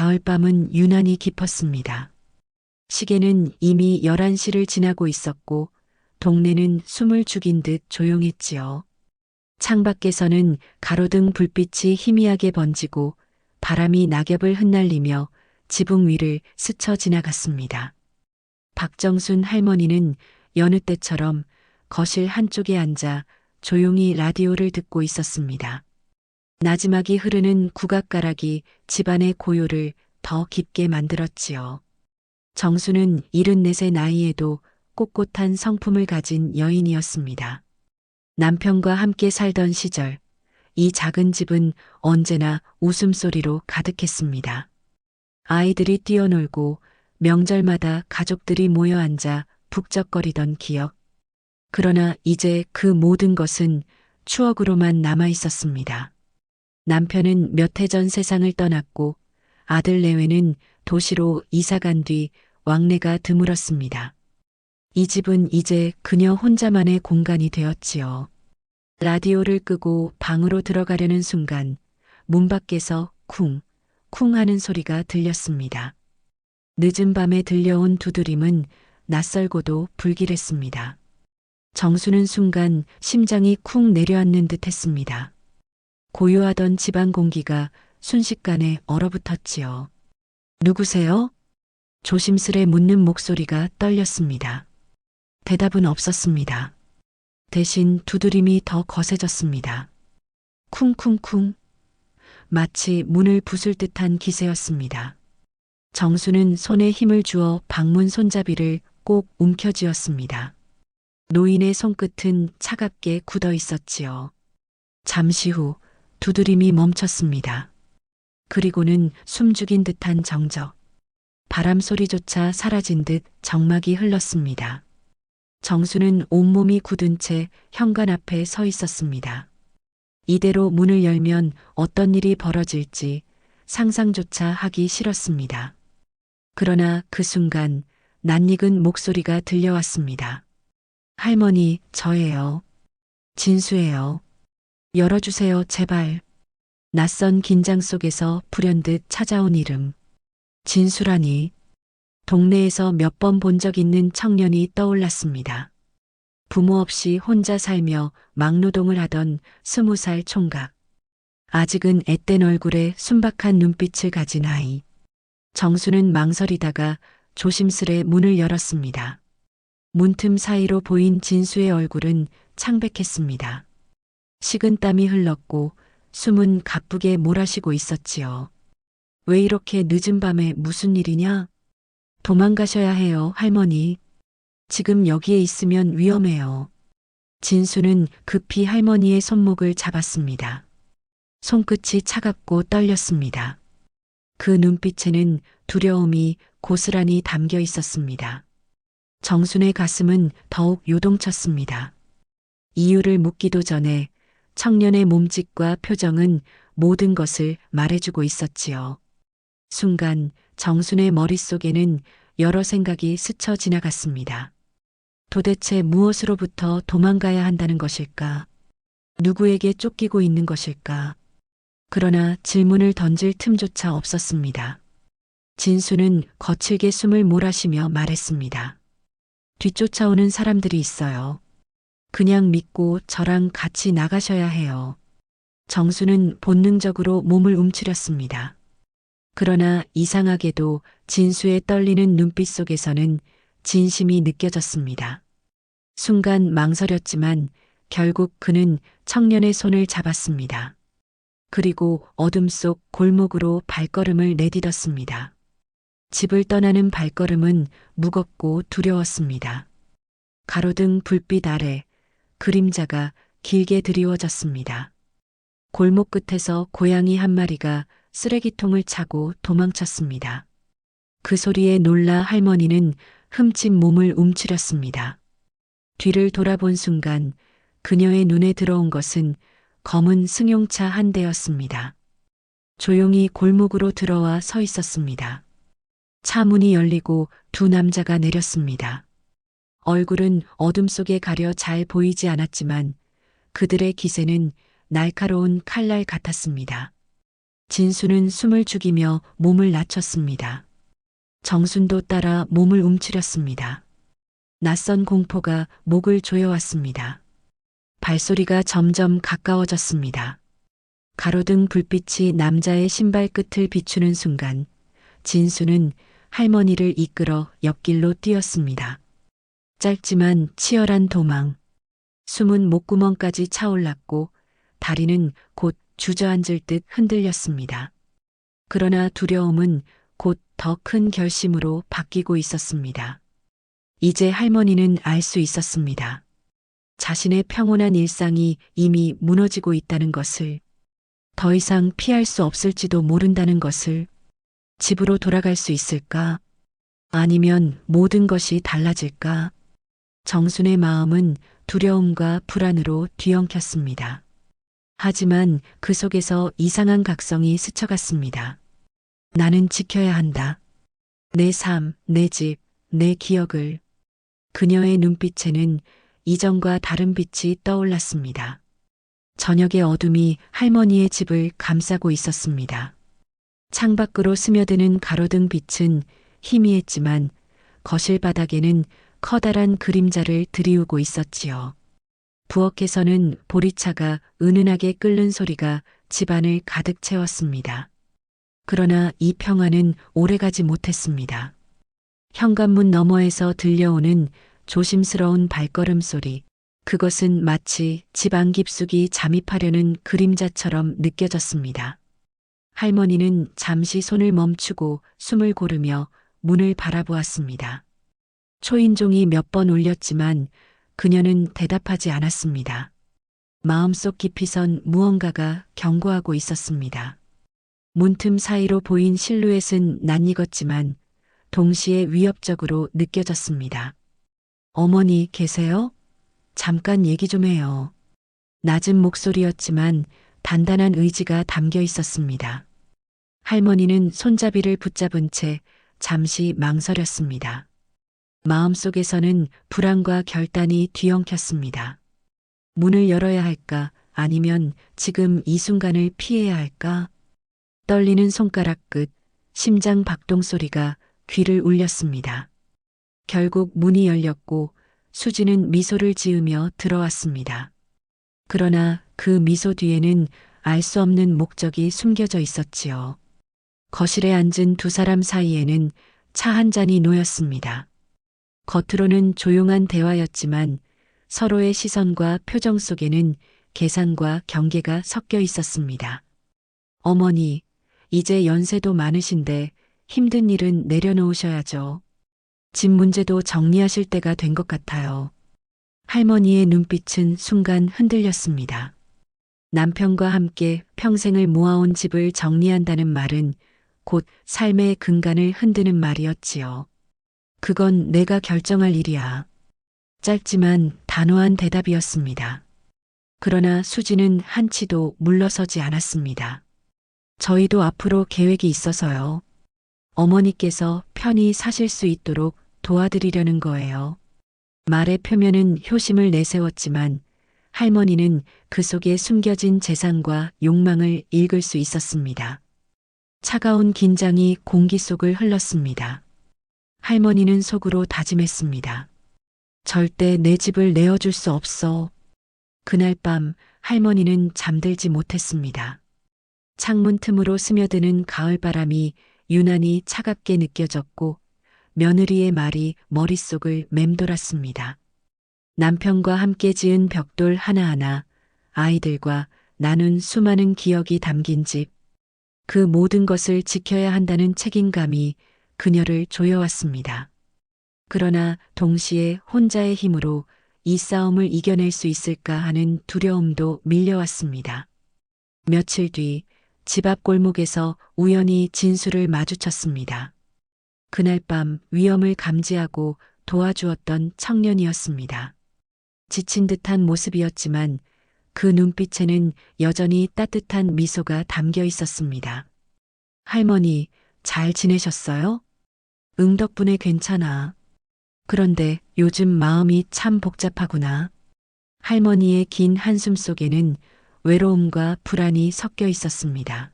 가을밤은 유난히 깊었습니다. 시계는 이미 11시를 지나고 있었고 동네는 숨을 죽인 듯 조용했지요. 창밖에서는 가로등 불빛이 희미하게 번지고 바람이 낙엽을 흩날리며 지붕 위를 스쳐 지나갔습니다. 박정순 할머니는 여느 때처럼 거실 한쪽에 앉아 조용히 라디오를 듣고 있었습니다. 나지막이 흐르는 국악가락이 집안의 고요를 더 깊게 만들었지요. 정수는 74의 나이에도 꼿꼿한 성품을 가진 여인이었습니다. 남편과 함께 살던 시절, 이 작은 집은 언제나 웃음소리로 가득했습니다. 아이들이 뛰어놀고 명절마다 가족들이 모여 앉아 북적거리던 기억. 그러나 이제 그 모든 것은 추억으로만 남아 있었습니다. 남편은 몇 해 전 세상을 떠났고 아들 내외는 도시로 이사간 뒤 왕래가 드물었습니다. 이 집은 이제 그녀 혼자만의 공간이 되었지요. 라디오를 끄고 방으로 들어가려는 순간 문 밖에서 쿵, 쿵 하는 소리가 들렸습니다. 늦은 밤에 들려온 두드림은 낯설고도 불길했습니다. 정수는 순간 심장이 쿵 내려앉는 듯 했습니다. 고요하던 집안 공기가 순식간에 얼어붙었지요. 누구세요? 조심스레 묻는 목소리가 떨렸습니다. 대답은 없었습니다. 대신 두드림이 더 거세졌습니다. 쿵쿵쿵. 마치 문을 부술 듯한 기세였습니다. 정수는 손에 힘을 주어 방문 손잡이를 꼭 움켜쥐었습니다. 노인의 손끝은 차갑게 굳어 있었지요. 잠시 후 두드림이 멈췄습니다. 그리고는 숨죽인 듯한 정적. 바람 소리조차 사라진 듯 정막이 흘렀습니다. 정수는 온몸이 굳은 채 현관 앞에 서 있었습니다. 이대로 문을 열면 어떤 일이 벌어질지 상상조차 하기 싫었습니다. 그러나 그 순간 낯익은 목소리가 들려왔습니다. 할머니, 저예요. 진수예요. 열어주세요, 제발. 낯선 긴장 속에서 불현듯 찾아온 이름. 진수라니. 동네에서 몇 번 본 적 있는 청년이 떠올랐습니다. 부모 없이 혼자 살며 막노동을 하던 20살 총각. 아직은 앳된 얼굴에 순박한 눈빛을 가진 아이. 정수는 망설이다가 조심스레 문을 열었습니다. 문틈 사이로 보인 진수의 얼굴은 창백했습니다. 식은 땀이 흘렀고 숨은 가쁘게 몰아쉬고 있었지요. 왜 이렇게 늦은 밤에 무슨 일이냐? 도망가셔야 해요, 할머니. 지금 여기에 있으면 위험해요. 진수는 급히 할머니의 손목을 잡았습니다. 손끝이 차갑고 떨렸습니다. 그 눈빛에는 두려움이 고스란히 담겨 있었습니다. 정순의 가슴은 더욱 요동쳤습니다. 이유를 묻기도 전에 청년의 몸짓과 표정은 모든 것을 말해주고 있었지요. 순간 정순의 머릿속에는 여러 생각이 스쳐 지나갔습니다. 도대체 무엇으로부터 도망가야 한다는 것일까? 누구에게 쫓기고 있는 것일까? 그러나 질문을 던질 틈조차 없었습니다. 진수는 거칠게 숨을 몰아쉬며 말했습니다. 뒤쫓아오는 사람들이 있어요. 그냥 믿고 저랑 같이 나가셔야 해요. 정수는 본능적으로 몸을 움츠렸습니다. 그러나 이상하게도 진수의 떨리는 눈빛 속에서는 진심이 느껴졌습니다. 순간 망설였지만 결국 그는 청년의 손을 잡았습니다. 그리고 어둠 속 골목으로 발걸음을 내딛었습니다. 집을 떠나는 발걸음은 무겁고 두려웠습니다. 가로등 불빛 아래 그림자가 길게 드리워졌습니다. 골목 끝에서 고양이 한 마리가 쓰레기통을 차고 도망쳤습니다. 그 소리에 놀라 할머니는 흠칫 몸을 움츠렸습니다. 뒤를 돌아본 순간 그녀의 눈에 들어온 것은 검은 승용차 한 대였습니다. 조용히 골목으로 들어와 서 있었습니다. 차 문이 열리고 두 남자가 내렸습니다. 얼굴은 어둠 속에 가려 잘 보이지 않았지만 그들의 기세는 날카로운 칼날 같았습니다. 진수는 숨을 죽이며 몸을 낮췄습니다. 정순도 따라 몸을 움츠렸습니다. 낯선 공포가 목을 조여왔습니다. 발소리가 점점 가까워졌습니다. 가로등 불빛이 남자의 신발 끝을 비추는 순간 진수는 할머니를 이끌어 옆길로 뛰었습니다. 짧지만 치열한 도망. 숨은 목구멍까지 차올랐고 다리는 곧 주저앉을 듯 흔들렸습니다. 그러나 두려움은 곧 더 큰 결심으로 바뀌고 있었습니다. 이제 할머니는 알 수 있었습니다. 자신의 평온한 일상이 이미 무너지고 있다는 것을, 더 이상 피할 수 없을지도 모른다는 것을. 집으로 돌아갈 수 있을까? 아니면 모든 것이 달라질까? 정순의 마음은 두려움과 불안으로 뒤엉켰습니다. 하지만 그 속에서 이상한 각성이 스쳐갔습니다. 나는 지켜야 한다. 내 삶, 내 집, 내 기억을. 그녀의 눈빛에는 이전과 다른 빛이 떠올랐습니다. 저녁의 어둠이 할머니의 집을 감싸고 있었습니다. 창밖으로 스며드는 가로등 빛은 희미했지만 거실 바닥에는 커다란 그림자를 들이우고 있었지요. 부엌에서는 보리차가 은은하게 끓는 소리가 집안을 가득 채웠습니다. 그러나 이 평화는 오래가지 못했습니다. 현관문 너머에서 들려오는 조심스러운 발걸음 소리, 그것은 마치 집안 깊숙이 잠입하려는 그림자처럼 느껴졌습니다. 할머니는 잠시 손을 멈추고 숨을 고르며 문을 바라보았습니다. 초인종이 몇 번 울렸지만 그녀는 대답하지 않았습니다. 마음속 깊이선 무언가가 경고하고 있었습니다. 문틈 사이로 보인 실루엣은 낯익었지만 동시에 위협적으로 느껴졌습니다. 어머니 계세요? 잠깐 얘기 좀 해요. 낮은 목소리였지만 단단한 의지가 담겨 있었습니다. 할머니는 손잡이를 붙잡은 채 잠시 망설였습니다. 마음속에서는 불안과 결단이 뒤엉켰습니다. 문을 열어야 할까? 아니면 지금 이 순간을 피해야 할까? 떨리는 손가락 끝, 심장 박동 소리가 귀를 울렸습니다. 결국 문이 열렸고 수지는 미소를 지으며 들어왔습니다. 그러나 그 미소 뒤에는 알 수 없는 목적이 숨겨져 있었지요. 거실에 앉은 두 사람 사이에는 차 한 잔이 놓였습니다. 겉으로는 조용한 대화였지만 서로의 시선과 표정 속에는 계산과 경계가 섞여 있었습니다. 어머니, 이제 연세도 많으신데 힘든 일은 내려놓으셔야죠. 집 문제도 정리하실 때가 된 것 같아요. 할머니의 눈빛은 순간 흔들렸습니다. 남편과 함께 평생을 모아온 집을 정리한다는 말은 곧 삶의 근간을 흔드는 말이었지요. 그건 내가 결정할 일이야. 짧지만 단호한 대답이었습니다. 그러나 수지는 한치도 물러서지 않았습니다. 저희도 앞으로 계획이 있어서요. 어머니께서 편히 사실 수 있도록 도와드리려는 거예요. 말의 표면은 효심을 내세웠지만 할머니는 그 속에 숨겨진 재산과 욕망을 읽을 수 있었습니다. 차가운 긴장이 공기 속을 흘렀습니다. 할머니는 속으로 다짐했습니다. 절대 내 집을 내어줄 수 없어. 그날 밤 할머니는 잠들지 못했습니다. 창문 틈으로 스며드는 가을바람이 유난히 차갑게 느껴졌고 며느리의 말이 머릿속을 맴돌았습니다. 남편과 함께 지은 벽돌 하나하나, 아이들과 나눈 수많은 기억이 담긴 집, 그 모든 것을 지켜야 한다는 책임감이 그녀를 조여왔습니다. 그러나 동시에 혼자의 힘으로 이 싸움을 이겨낼 수 있을까 하는 두려움도 밀려왔습니다. 며칠 뒤 집 앞 골목에서 우연히 진수를 마주쳤습니다. 그날 밤 위험을 감지하고 도와주었던 청년이었습니다. 지친 듯한 모습이었지만 그 눈빛에는 여전히 따뜻한 미소가 담겨 있었습니다. 할머니, 잘 지내셨어요? 응, 덕분에 괜찮아. 그런데 요즘 마음이 참 복잡하구나. 할머니의 긴 한숨 속에는 외로움과 불안이 섞여 있었습니다.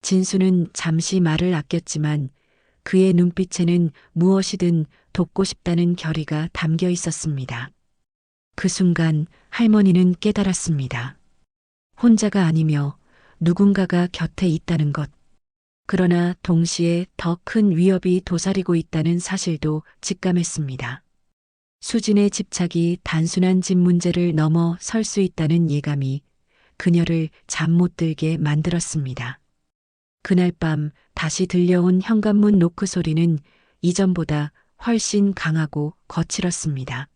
진수는 잠시 말을 아꼈지만 그의 눈빛에는 무엇이든 돕고 싶다는 결의가 담겨 있었습니다. 그 순간 할머니는 깨달았습니다. 혼자가 아니며 누군가가 곁에 있다는 것. 그러나 동시에 더 큰 위협이 도사리고 있다는 사실도 직감했습니다. 수진의 집착이 단순한 집 문제를 넘어 설 수 있다는 예감이 그녀를 잠 못 들게 만들었습니다. 그날 밤 다시 들려온 현관문 노크 소리는 이전보다 훨씬 강하고 거칠었습니다.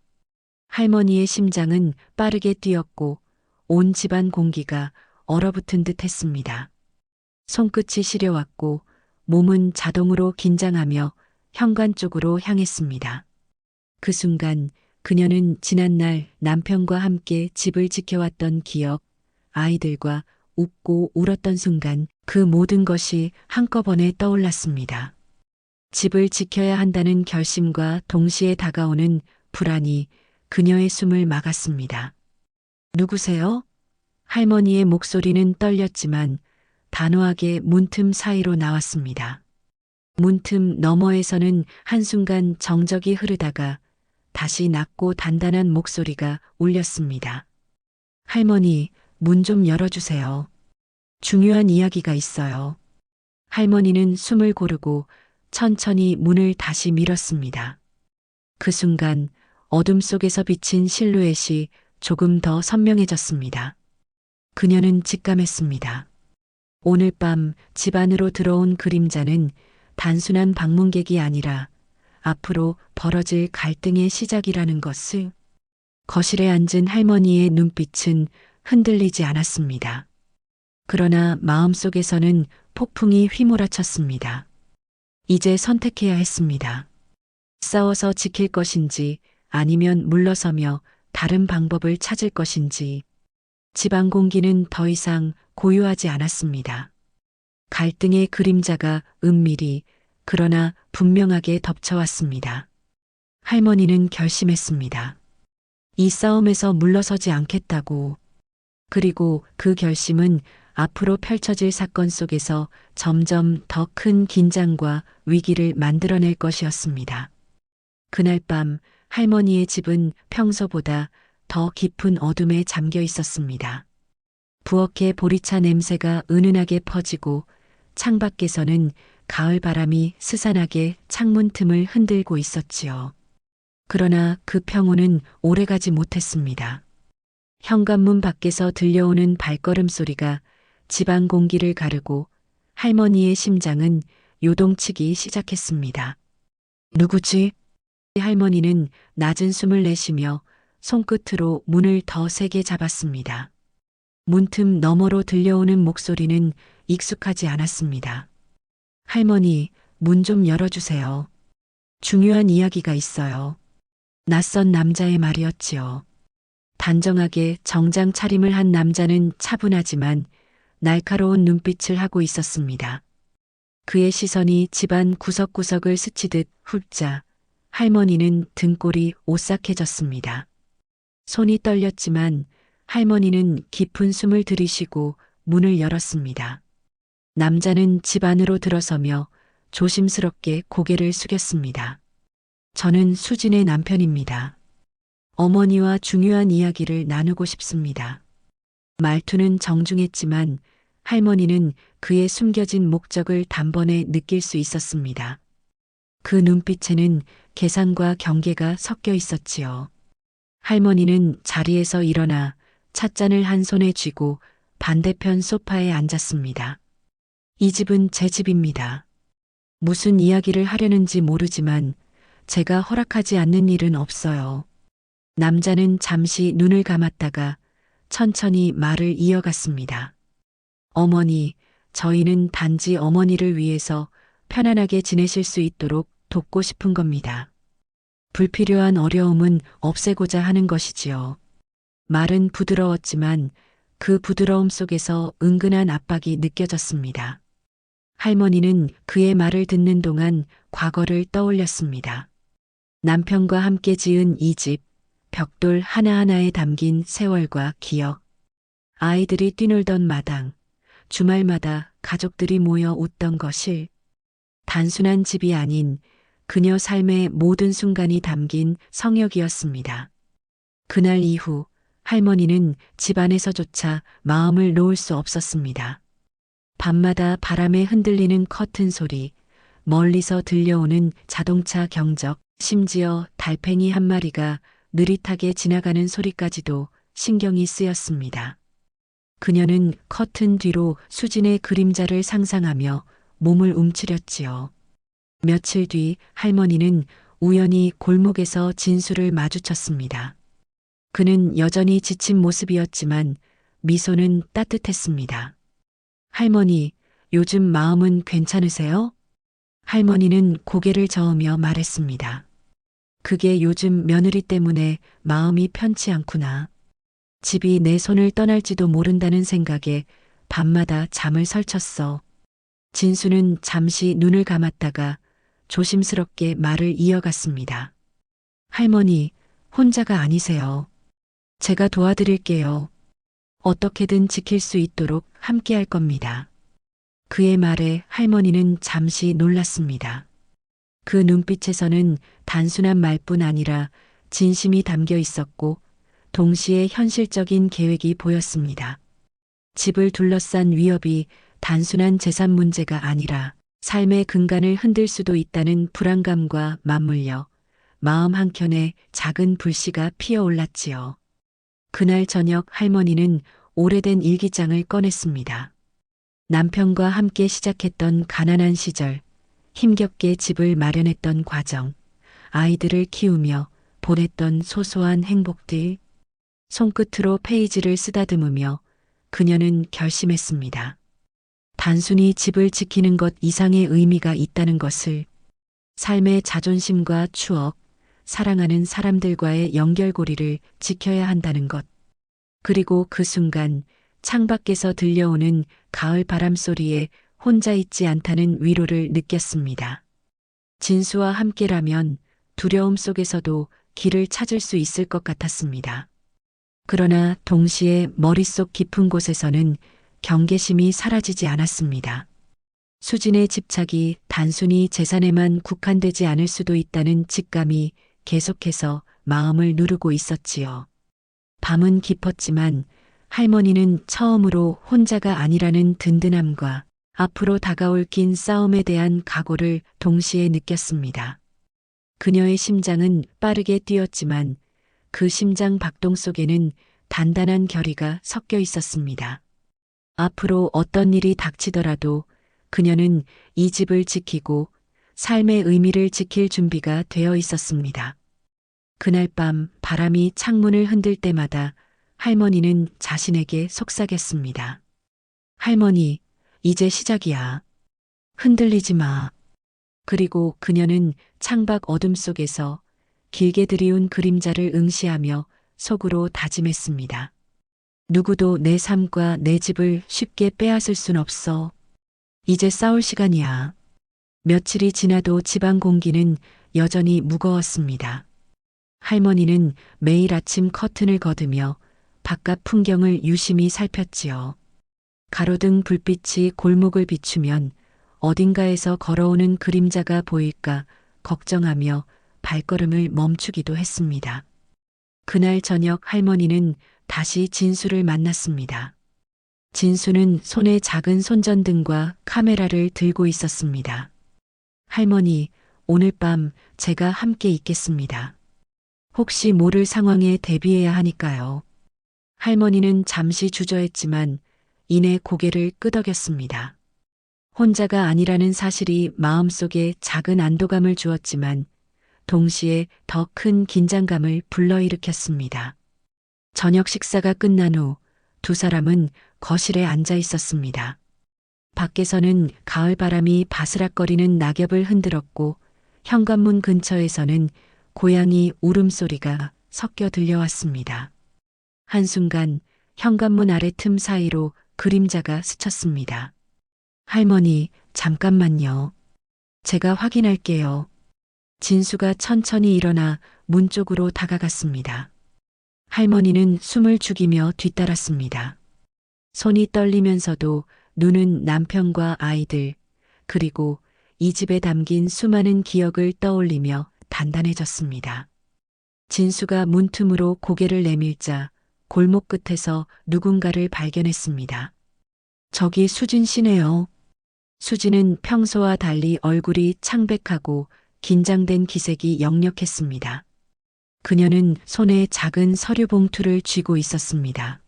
할머니의 심장은 빠르게 뛰었고 온 집안 공기가 얼어붙은 듯 했습니다. 손끝이 시려왔고 몸은 자동으로 긴장하며 현관 쪽으로 향했습니다. 그 순간 그녀는 지난날 남편과 함께 집을 지켜왔던 기억, 아이들과 웃고 울었던 순간 그 모든 것이 한꺼번에 떠올랐습니다. 집을 지켜야 한다는 결심과 동시에 다가오는 불안이 그녀의 숨을 막았습니다. 누구세요? 할머니의 목소리는 떨렸지만 단호하게 문틈 사이로 나왔습니다. 문틈 너머에서는 한순간 정적이 흐르다가 다시 낮고 단단한 목소리가 울렸습니다. 할머니, 문 좀 열어주세요. 중요한 이야기가 있어요. 할머니는 숨을 고르고 천천히 문을 다시 밀었습니다. 그 순간 어둠 속에서 비친 실루엣이 조금 더 선명해졌습니다. 그녀는 직감했습니다. 오늘 밤 집 안으로 들어온 그림자는 단순한 방문객이 아니라 앞으로 벌어질 갈등의 시작이라는 것을. 거실에 앉은 할머니의 눈빛은 흔들리지 않았습니다. 그러나 마음속에서는 폭풍이 휘몰아쳤습니다. 이제 선택해야 했습니다. 싸워서 지킬 것인지 아니면 물러서며 다른 방법을 찾을 것인지. 집안 공기는 더 이상 고요하지 않았습니다. 갈등의 그림자가 은밀히 그러나 분명하게 덮쳐왔습니다. 할머니는 결심했습니다. 이 싸움에서 물러서지 않겠다고. 그리고 그 결심은 앞으로 펼쳐질 사건 속에서 점점 더 큰 긴장과 위기를 만들어낼 것이었습니다. 그날 밤 할머니의 집은 평소보다 더 깊은 어둠에 잠겨 있었습니다. 부엌의 보리차 냄새가 은은하게 퍼지고 창밖에서는 가을 바람이 스산하게 창문 틈을 흔들고 있었지요. 그러나 그 평온은 오래가지 못했습니다. 현관문 밖에서 들려오는 발걸음 소리가 집안 공기를 가르고 할머니의 심장은 요동치기 시작했습니다. 누구지? 할머니는 낮은 숨을 내쉬며 손끝으로 문을 더 세게 잡았습니다. 문틈 너머로 들려오는 목소리는 익숙하지 않았습니다. 할머니, 문 좀 열어주세요. 중요한 이야기가 있어요. 낯선 남자의 말이었지요. 단정하게 정장 차림을 한 남자는 차분하지만 날카로운 눈빛을 하고 있었습니다. 그의 시선이 집안 구석구석을 스치듯 훑자 할머니는 등골이 오싹해졌습니다. 손이 떨렸지만 할머니는 깊은 숨을 들이쉬고 문을 열었습니다. 남자는 집 안으로 들어서며 조심스럽게 고개를 숙였습니다. 저는 수진의 남편입니다. 어머니와 중요한 이야기를 나누고 싶습니다. 말투는 정중했지만 할머니는 그의 숨겨진 목적을 단번에 느낄 수 있었습니다. 그 눈빛에는 계산과 경계가 섞여 있었지요. 할머니는 자리에서 일어나 찻잔을 한 손에 쥐고 반대편 소파에 앉았습니다. 이 집은 제 집입니다. 무슨 이야기를 하려는지 모르지만 제가 허락하지 않는 일은 없어요. 남자는 잠시 눈을 감았다가 천천히 말을 이어갔습니다. 어머니, 저희는 단지 어머니를 위해서 편안하게 지내실 수 있도록 돕고 싶은 겁니다. 불필요한 어려움은 없애고자 하는 것이지요. 말은 부드러웠지만 그 부드러움 속에서 은근한 압박이 느껴졌습니다. 할머니는 그의 말을 듣는 동안 과거를 떠올렸습니다. 남편과 함께 지은 이 집, 벽돌 하나하나에 담긴 세월과 기억, 아이들이 뛰놀던 마당, 주말마다 가족들이 모여 웃던 것일. 단순한 집이 아닌 그녀 삶의 모든 순간이 담긴 성역이었습니다. 그날 이후 할머니는 집안에서조차 마음을 놓을 수 없었습니다. 밤마다 바람에 흔들리는 커튼 소리, 멀리서 들려오는 자동차 경적, 심지어 달팽이 한 마리가 느릿하게 지나가는 소리까지도 신경이 쓰였습니다. 그녀는 커튼 뒤로 수진의 그림자를 상상하며 몸을 움츠렸지요. 며칠 뒤 할머니는 우연히 골목에서 진수를 마주쳤습니다. 그는 여전히 지친 모습이었지만 미소는 따뜻했습니다. 할머니, 요즘 마음은 괜찮으세요? 할머니는 고개를 저으며 말했습니다. 그게 요즘 며느리 때문에 마음이 편치 않구나. 집이 내 손을 떠날지도 모른다는 생각에 밤마다 잠을 설쳤어. 진수는 잠시 눈을 감았다가 조심스럽게 말을 이어갔습니다. 할머니, 혼자가 아니세요. 제가 도와드릴게요. 어떻게든 지킬 수 있도록 함께 할 겁니다. 그의 말에 할머니는 잠시 놀랐습니다. 그 눈빛에서는 단순한 말뿐 아니라 진심이 담겨 있었고 동시에 현실적인 계획이 보였습니다. 집을 둘러싼 위협이 단순한 재산 문제가 아니라 삶의 근간을 흔들 수도 있다는 불안감과 맞물려 마음 한켠에 작은 불씨가 피어올랐지요. 그날 저녁 할머니는 오래된 일기장을 꺼냈습니다. 남편과 함께 시작했던 가난한 시절, 힘겹게 집을 마련했던 과정, 아이들을 키우며 보냈던 소소한 행복들, 손끝으로 페이지를 쓰다듬으며 그녀는 결심했습니다. 단순히 집을 지키는 것 이상의 의미가 있다는 것을, 삶의 자존심과 추억, 사랑하는 사람들과의 연결고리를 지켜야 한다는 것. 그리고 그 순간 창밖에서 들려오는 가을 바람 소리에 혼자 있지 않다는 위로를 느꼈습니다. 진수와 함께라면 두려움 속에서도 길을 찾을 수 있을 것 같았습니다. 그러나 동시에 머릿속 깊은 곳에서는 경계심이 사라지지 않았습니다. 수진의 집착이 단순히 재산에만 국한되지 않을 수도 있다는 직감이 계속해서 마음을 누르고 있었지요. 밤은 깊었지만 할머니는 처음으로 혼자가 아니라는 든든함과 앞으로 다가올 긴 싸움에 대한 각오를 동시에 느꼈습니다. 그녀의 심장은 빠르게 뛰었지만 그 심장 박동 속에는 단단한 결의가 섞여 있었습니다. 앞으로 어떤 일이 닥치더라도 그녀는 이 집을 지키고 삶의 의미를 지킬 준비가 되어 있었습니다. 그날 밤 바람이 창문을 흔들 때마다 할머니는 자신에게 속삭였습니다. 할머니, 이제 시작이야. 흔들리지 마. 그리고 그녀는 창밖 어둠 속에서 길게 들이운 그림자를 응시하며 속으로 다짐했습니다. 누구도 내 삶과 내 집을 쉽게 빼앗을 순 없어. 이제 싸울 시간이야. 며칠이 지나도 집안 공기는 여전히 무거웠습니다. 할머니는 매일 아침 커튼을 걷으며 바깥 풍경을 유심히 살폈지요. 가로등 불빛이 골목을 비추면 어딘가에서 걸어오는 그림자가 보일까 걱정하며 발걸음을 멈추기도 했습니다. 그날 저녁 할머니는 다시 진수를 만났습니다. 진수는 손에 작은 손전등과 카메라를 들고 있었습니다. 할머니, 오늘 밤 제가 함께 있겠습니다. 혹시 모를 상황에 대비해야 하니까요. 할머니는 잠시 주저했지만 이내 고개를 끄덕였습니다. 혼자가 아니라는 사실이 마음속에 작은 안도감을 주었지만 동시에 더 큰 긴장감을 불러일으켰습니다. 저녁 식사가 끝난 후 두 사람은 거실에 앉아 있었습니다. 밖에서는 가을 바람이 바스락거리는 낙엽을 흔들었고 현관문 근처에서는 고양이 울음소리가 섞여 들려왔습니다. 한순간 현관문 아래 틈 사이로 그림자가 스쳤습니다. 할머니, 잠깐만요. 제가 확인할게요. 진수가 천천히 일어나 문 쪽으로 다가갔습니다. 할머니는 숨을 죽이며 뒤따랐습니다. 손이 떨리면서도 눈은 남편과 아이들, 그리고 이 집에 담긴 수많은 기억을 떠올리며 단단해졌습니다. 진수가 문틈으로 고개를 내밀자 골목 끝에서 누군가를 발견했습니다. 저기 수진 씨네요. 수진은 평소와 달리 얼굴이 창백하고 긴장된 기색이 역력했습니다. 그녀는 손에 작은 서류 봉투를 쥐고 있었습니다.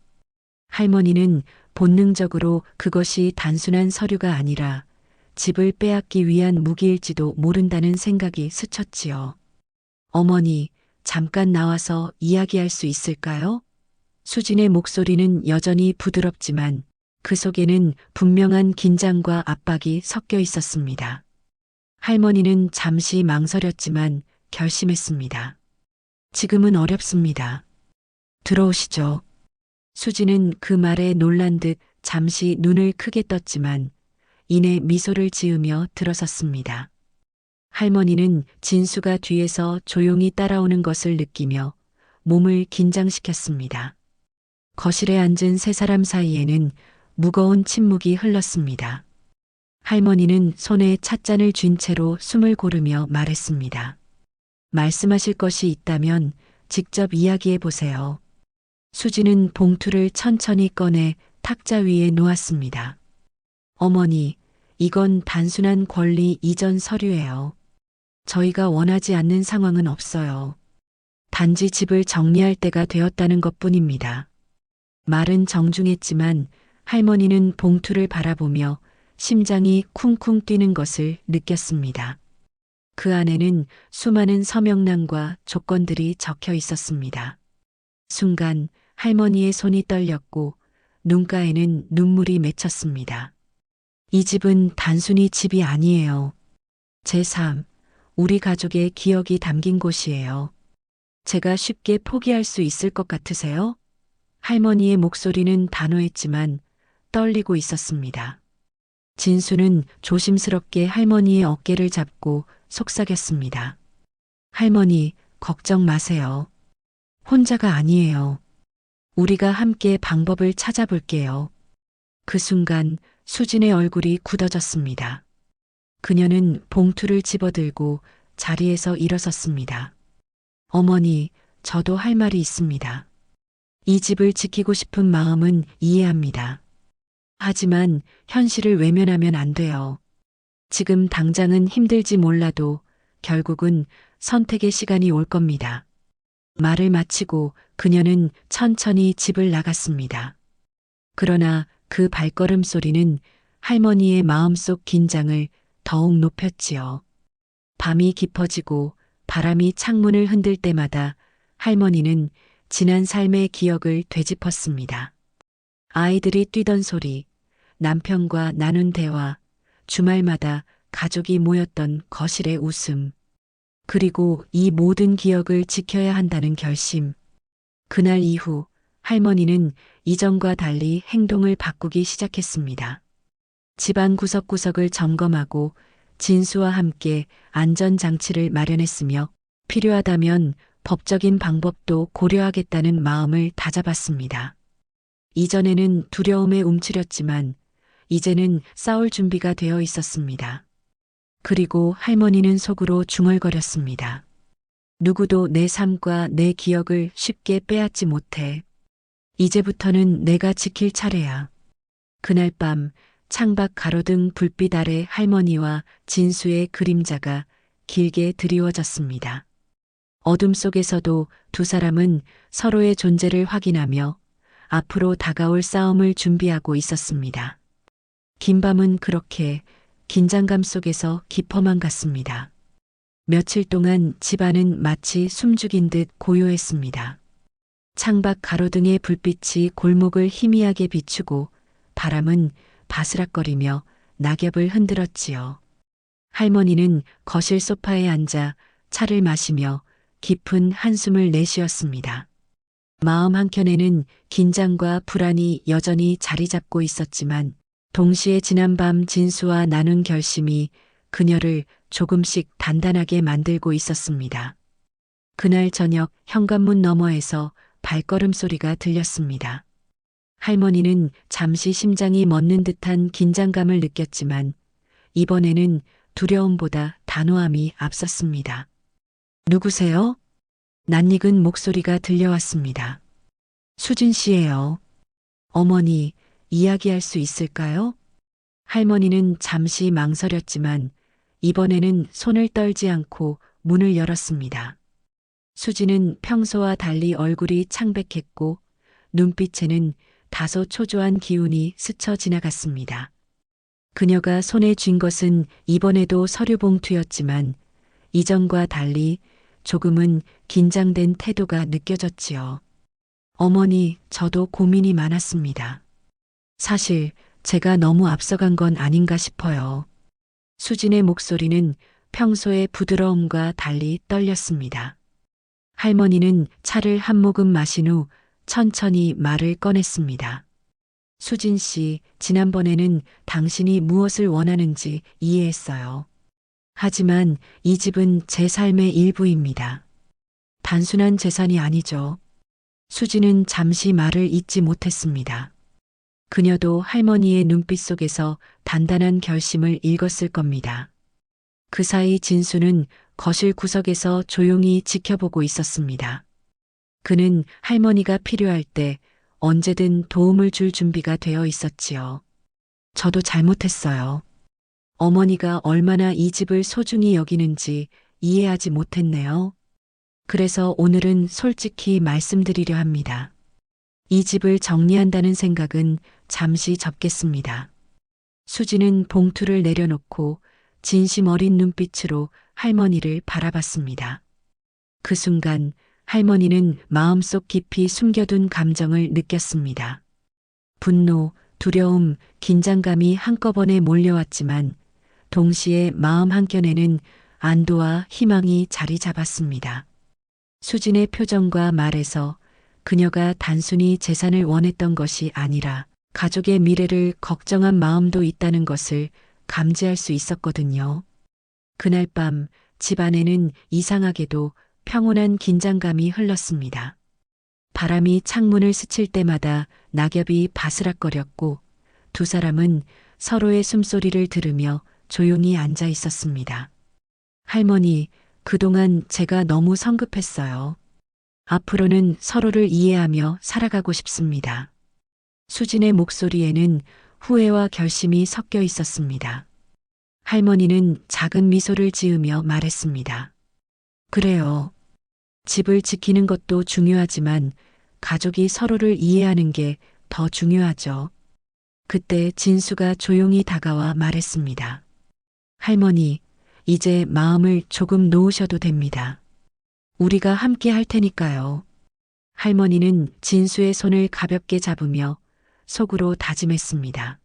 할머니는 본능적으로 그것이 단순한 서류가 아니라 집을 빼앗기 위한 무기일지도 모른다는 생각이 스쳤지요. 어머니, 잠깐 나와서 이야기할 수 있을까요? 수진의 목소리는 여전히 부드럽지만 그 속에는 분명한 긴장과 압박이 섞여 있었습니다. 할머니는 잠시 망설였지만 결심했습니다. 지금은 어렵습니다. 들어오시죠. 수진은 그 말에 놀란 듯 잠시 눈을 크게 떴지만 이내 미소를 지으며 들어섰습니다. 할머니는 진수가 뒤에서 조용히 따라오는 것을 느끼며 몸을 긴장시켰습니다. 거실에 앉은 세 사람 사이에는 무거운 침묵이 흘렀습니다. 할머니는 손에 찻잔을 쥔 채로 숨을 고르며 말했습니다. 말씀하실 것이 있다면 직접 이야기해 보세요. 수지는 봉투를 천천히 꺼내 탁자 위에 놓았습니다. 어머니, 이건 단순한 권리 이전 서류예요. 저희가 원하지 않는 상황은 없어요. 단지 집을 정리할 때가 되었다는 것뿐입니다. 말은 정중했지만 할머니는 봉투를 바라보며 심장이 쿵쿵 뛰는 것을 느꼈습니다. 그 안에는 수많은 서명란과 조건들이 적혀 있었습니다. 순간 할머니의 손이 떨렸고 눈가에는 눈물이 맺혔습니다. 이 집은 단순히 집이 아니에요. 제 삶, 우리 가족의 기억이 담긴 곳이에요. 제가 쉽게 포기할 수 있을 것 같으세요? 할머니의 목소리는 단호했지만 떨리고 있었습니다. 진수는 조심스럽게 할머니의 어깨를 잡고 속삭였습니다. 할머니, 걱정 마세요. 혼자가 아니에요. 우리가 함께 방법을 찾아볼게요. 그 순간 수진의 얼굴이 굳어졌습니다. 그녀는 봉투를 집어들고 자리에서 일어섰습니다. 어머니, 저도 할 말이 있습니다. 이 집을 지키고 싶은 마음은 이해합니다. 하지만 현실을 외면하면 안 돼요. 지금 당장은 힘들지 몰라도 결국은 선택의 시간이 올 겁니다. 말을 마치고 그녀는 천천히 집을 나갔습니다. 그러나 그 발걸음 소리는 할머니의 마음속 긴장을 더욱 높였지요. 밤이 깊어지고 바람이 창문을 흔들 때마다 할머니는 지난 삶의 기억을 되짚었습니다. 아이들이 뛰던 소리, 남편과 나눈 대화, 주말마다 가족이 모였던 거실의 웃음, 그리고 이 모든 기억을 지켜야 한다는 결심. 그날 이후 할머니는 이전과 달리 행동을 바꾸기 시작했습니다. 집안 구석구석을 점검하고 진수와 함께 안전장치를 마련했으며 필요하다면 법적인 방법도 고려하겠다는 마음을 다잡았습니다. 이전에는 두려움에 움츠렸지만 이제는 싸울 준비가 되어 있었습니다. 그리고 할머니는 속으로 중얼거렸습니다. 누구도 내 삶과 내 기억을 쉽게 빼앗지 못해. 이제부터는 내가 지킬 차례야. 그날 밤 창밖 가로등 불빛 아래 할머니와 진수의 그림자가 길게 드리워졌습니다. 어둠 속에서도 두 사람은 서로의 존재를 확인하며 앞으로 다가올 싸움을 준비하고 있었습니다. 긴 밤은 그렇게 긴장감 속에서 깊어만 갔습니다. 며칠 동안 집안은 마치 숨죽인 듯 고요했습니다. 창밖 가로등의 불빛이 골목을 희미하게 비추고 바람은 바스락거리며 낙엽을 흔들었지요. 할머니는 거실 소파에 앉아 차를 마시며 깊은 한숨을 내쉬었습니다. 마음 한켠에는 긴장과 불안이 여전히 자리 잡고 있었지만 동시에 지난밤 진수와 나눈 결심이 그녀를 조금씩 단단하게 만들고 있었습니다. 그날 저녁 현관문 너머에서 발걸음 소리가 들렸습니다. 할머니는 잠시 심장이 멎는 듯한 긴장감을 느꼈지만 이번에는 두려움보다 단호함이 앞섰습니다. 누구세요? 낯익은 목소리가 들려왔습니다. 수진 씨예요. 어머니, 이야기할 수 있을까요? 할머니는 잠시 망설였지만 이번에는 손을 떨지 않고 문을 열었습니다. 수지는 평소와 달리 얼굴이 창백했고 눈빛에는 다소 초조한 기운이 스쳐 지나갔습니다. 그녀가 손에 쥔 것은 이번에도 서류 봉투였지만 이전과 달리 조금은 긴장된 태도가 느껴졌지요. 어머니, 저도 고민이 많았습니다. 사실 제가 너무 앞서간 건 아닌가 싶어요. 수진의 목소리는 평소의 부드러움과 달리 떨렸습니다. 할머니는 차를 한 모금 마신 후 천천히 말을 꺼냈습니다. 수진 씨, 지난번에는 당신이 무엇을 원하는지 이해했어요. 하지만 이 집은 제 삶의 일부입니다. 단순한 재산이 아니죠. 수진은 잠시 말을 잇지 못했습니다. 그녀도 할머니의 눈빛 속에서 단단한 결심을 읽었을 겁니다. 그 사이 진수는 거실 구석에서 조용히 지켜보고 있었습니다. 그는 할머니가 필요할 때 언제든 도움을 줄 준비가 되어 있었지요. 저도 잘못했어요. 어머니가 얼마나 이 집을 소중히 여기는지 이해하지 못했네요. 그래서 오늘은 솔직히 말씀드리려 합니다. 이 집을 정리한다는 생각은 잠시 접겠습니다. 수지는 봉투를 내려놓고 진심 어린 눈빛으로 할머니를 바라봤습니다. 그 순간 할머니는 마음속 깊이 숨겨둔 감정을 느꼈습니다. 분노, 두려움, 긴장감이 한꺼번에 몰려왔지만 동시에 마음 한켠에는 안도와 희망이 자리 잡았습니다. 수진의 표정과 말에서 그녀가 단순히 재산을 원했던 것이 아니라 가족의 미래를 걱정한 마음도 있다는 것을 감지할 수 있었거든요. 그날 밤 집 안에는 이상하게도 평온한 긴장감이 흘렀습니다. 바람이 창문을 스칠 때마다 낙엽이 바스락거렸고 두 사람은 서로의 숨소리를 들으며 조용히 앉아 있었습니다. 할머니, 그동안 제가 너무 성급했어요. 앞으로는 서로를 이해하며 살아가고 싶습니다. 수진의 목소리에는 후회와 결심이 섞여 있었습니다. 할머니는 작은 미소를 지으며 말했습니다. 그래요. 집을 지키는 것도 중요하지만 가족이 서로를 이해하는 게 더 중요하죠. 그때 진수가 조용히 다가와 말했습니다. 할머니, 이제 마음을 조금 놓으셔도 됩니다. 우리가 함께 할 테니까요. 할머니는 진수의 손을 가볍게 잡으며 속으로 다짐했습니다.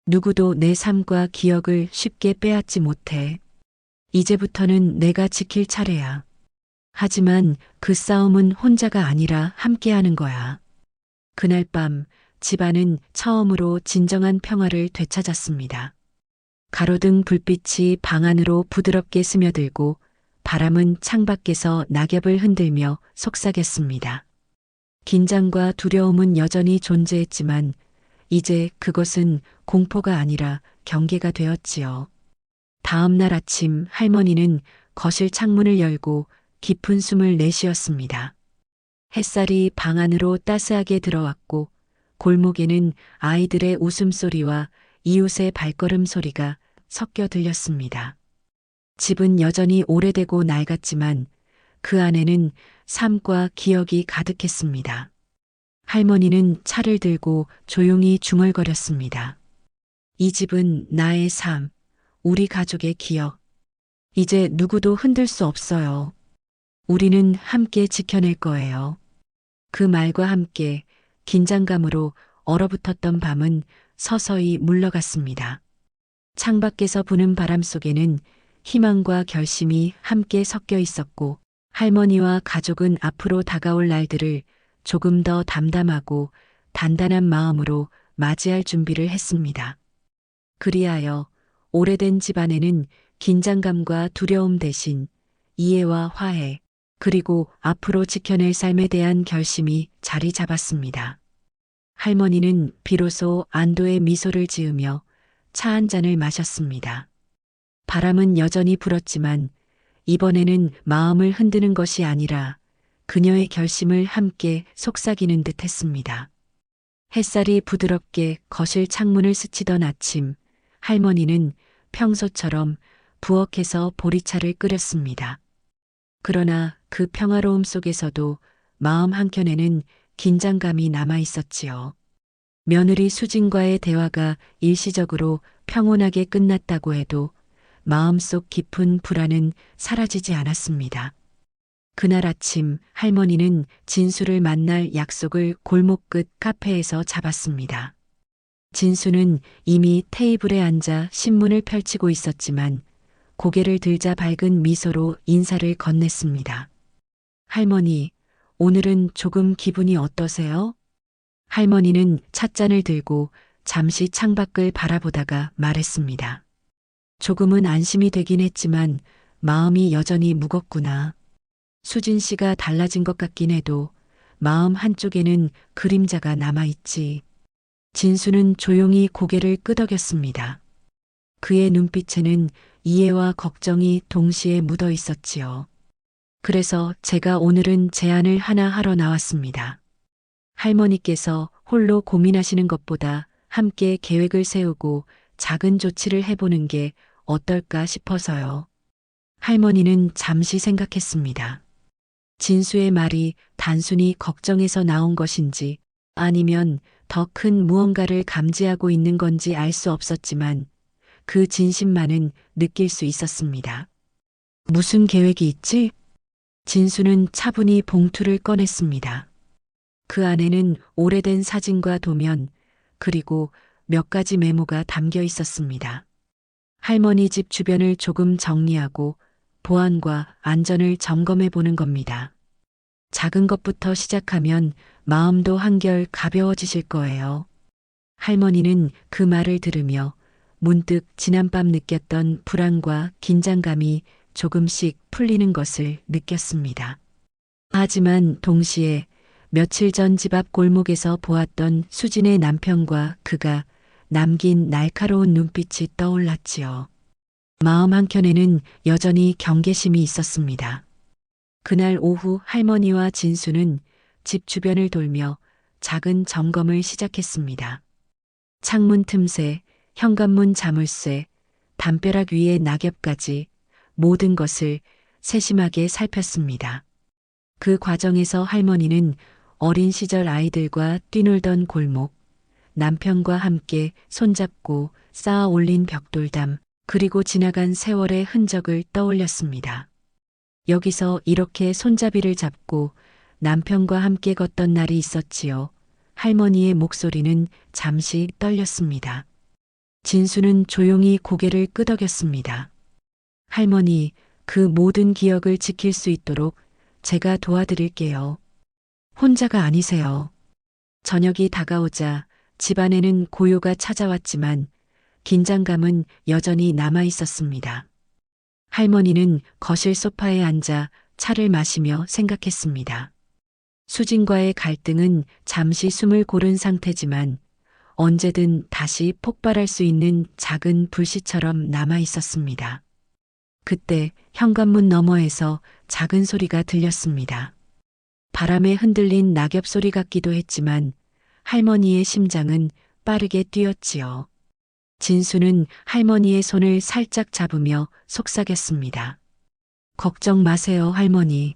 누구도 내 삶과 기억을 쉽게 빼앗지 못해. 이제부터는 내가 지킬 차례야. 하지만 그 싸움은 혼자가 아니라 함께하는 거야. 그날 밤 집안은 처음으로 진정한 평화를 되찾았습니다. 가로등 불빛이 방 안으로 부드럽게 스며들고 바람은 창밖에서 낙엽을 흔들며 속삭였습니다. 긴장과 두려움은 여전히 존재했지만 이제 그것은 공포가 아니라 경계가 되었지요. 다음 날 아침 할머니는 거실 창문을 열고 깊은 숨을 내쉬었습니다. 햇살이 방 안으로 따스하게 들어왔고 골목에는 아이들의 웃음소리와 이웃의 발걸음 소리가 섞여 들렸습니다. 집은 여전히 오래되고 낡았지만 그 안에는 삶과 기억이 가득했습니다. 할머니는 차를 들고 조용히 중얼거렸습니다. 이 집은 나의 삶, 우리 가족의 기억. 이제 누구도 흔들 수 없어요. 우리는 함께 지켜낼 거예요. 그 말과 함께 긴장감으로 얼어붙었던 밤은 서서히 물러갔습니다. 창밖에서 부는 바람 속에는 희망과 결심이 함께 섞여 있었고 할머니와 가족은 앞으로 다가올 날들을 조금 더 담담하고 단단한 마음으로 맞이할 준비를 했습니다. 그리하여 오래된 집안에는 긴장감과 두려움 대신 이해와 화해, 그리고 앞으로 지켜낼 삶에 대한 결심이 자리 잡았습니다. 할머니는 비로소 안도의 미소를 지으며 차 한 잔을 마셨습니다. 바람은 여전히 불었지만 이번에는 마음을 흔드는 것이 아니라 그녀의 결심을 함께 속삭이는 듯 했습니다. 햇살이 부드럽게 거실 창문을 스치던 아침, 할머니는 평소처럼 부엌에서 보리차를 끓였습니다. 그러나 그 평화로움 속에서도 마음 한켠에는 긴장감이 남아 있었지요. 며느리 수진과의 대화가 일시적으로 평온하게 끝났다고 해도 마음속 깊은 불안은 사라지지 않았습니다. 그날 아침 할머니는 진수를 만날 약속을 골목 끝 카페에서 잡았습니다. 진수는 이미 테이블에 앉아 신문을 펼치고 있었지만 고개를 들자 밝은 미소로 인사를 건넸습니다. 할머니, 오늘은 조금 기분이 어떠세요? 할머니는 찻잔을 들고 잠시 창밖을 바라보다가 말했습니다. 조금은 안심이 되긴 했지만 마음이 여전히 무겁구나. 수진 씨가 달라진 것 같긴 해도 마음 한쪽에는 그림자가 남아있지. 진수는 조용히 고개를 끄덕였습니다. 그의 눈빛에는 이해와 걱정이 동시에 묻어 있었지요. 그래서 제가 오늘은 제안을 하나 하러 나왔습니다. 할머니께서 홀로 고민하시는 것보다 함께 계획을 세우고 작은 조치를 해보는 게 어떨까 싶어서요. 할머니는 잠시 생각했습니다. 진수의 말이 단순히 걱정에서 나온 것인지 아니면 더 큰 무언가를 감지하고 있는 건지 알 수 없었지만 그 진심만은 느낄 수 있었습니다. 무슨 계획이 있지? 진수는 차분히 봉투를 꺼냈습니다. 그 안에는 오래된 사진과 도면, 그리고 몇 가지 메모가 담겨 있었습니다. 할머니 집 주변을 조금 정리하고 보안과 안전을 점검해 보는 겁니다. 작은 것부터 시작하면 마음도 한결 가벼워지실 거예요. 할머니는 그 말을 들으며 문득 지난밤 느꼈던 불안과 긴장감이 조금씩 풀리는 것을 느꼈습니다. 하지만 동시에 며칠 전 집 앞 골목에서 보았던 수진의 남편과 그가 남긴 날카로운 눈빛이 떠올랐지요. 마음 한켠에는 여전히 경계심이 있었습니다. 그날 오후 할머니와 진수는 집 주변을 돌며 작은 점검을 시작했습니다. 창문 틈새, 현관문 자물쇠, 담벼락 위의 낙엽까지 모든 것을 세심하게 살폈습니다. 그 과정에서 할머니는 어린 시절 아이들과 뛰놀던 골목, 남편과 함께 손잡고 쌓아 올린 벽돌담, 그리고 지나간 세월의 흔적을 떠올렸습니다. 여기서 이렇게 손잡이를 잡고 남편과 함께 걷던 날이 있었지요. 할머니의 목소리는 잠시 떨렸습니다. 진수는 조용히 고개를 끄덕였습니다. 할머니, 그 모든 기억을 지킬 수 있도록 제가 도와드릴게요. 혼자가 아니세요. 저녁이 다가오자 집안에는 고요가 찾아왔지만 긴장감은 여전히 남아 있었습니다. 할머니는 거실 소파에 앉아 차를 마시며 생각했습니다. 수진과의 갈등은 잠시 숨을 고른 상태지만 언제든 다시 폭발할 수 있는 작은 불씨처럼 남아 있었습니다. 그때 현관문 너머에서 작은 소리가 들렸습니다. 바람에 흔들린 낙엽 소리 같기도 했지만 할머니의 심장은 빠르게 뛰었지요. 진수는 할머니의 손을 살짝 잡으며 속삭였습니다. 걱정 마세요, 할머니.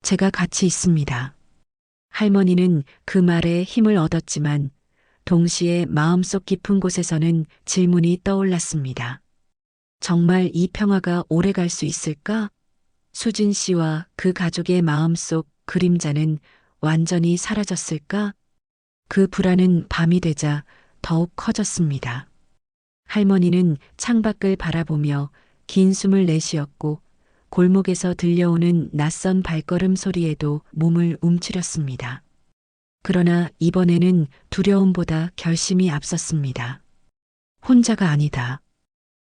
제가 같이 있습니다. 할머니는 그 말에 힘을 얻었지만 동시에 마음속 깊은 곳에서는 질문이 떠올랐습니다. 정말 이 평화가 오래 갈 수 있을까? 수진 씨와 그 가족의 마음속 그림자는 완전히 사라졌을까? 그 불안은 밤이 되자 더욱 커졌습니다. 할머니는 창밖을 바라보며 긴 숨을 내쉬었고 골목에서 들려오는 낯선 발걸음 소리에도 몸을 움츠렸습니다. 그러나 이번에는 두려움보다 결심이 앞섰습니다. 혼자가 아니다.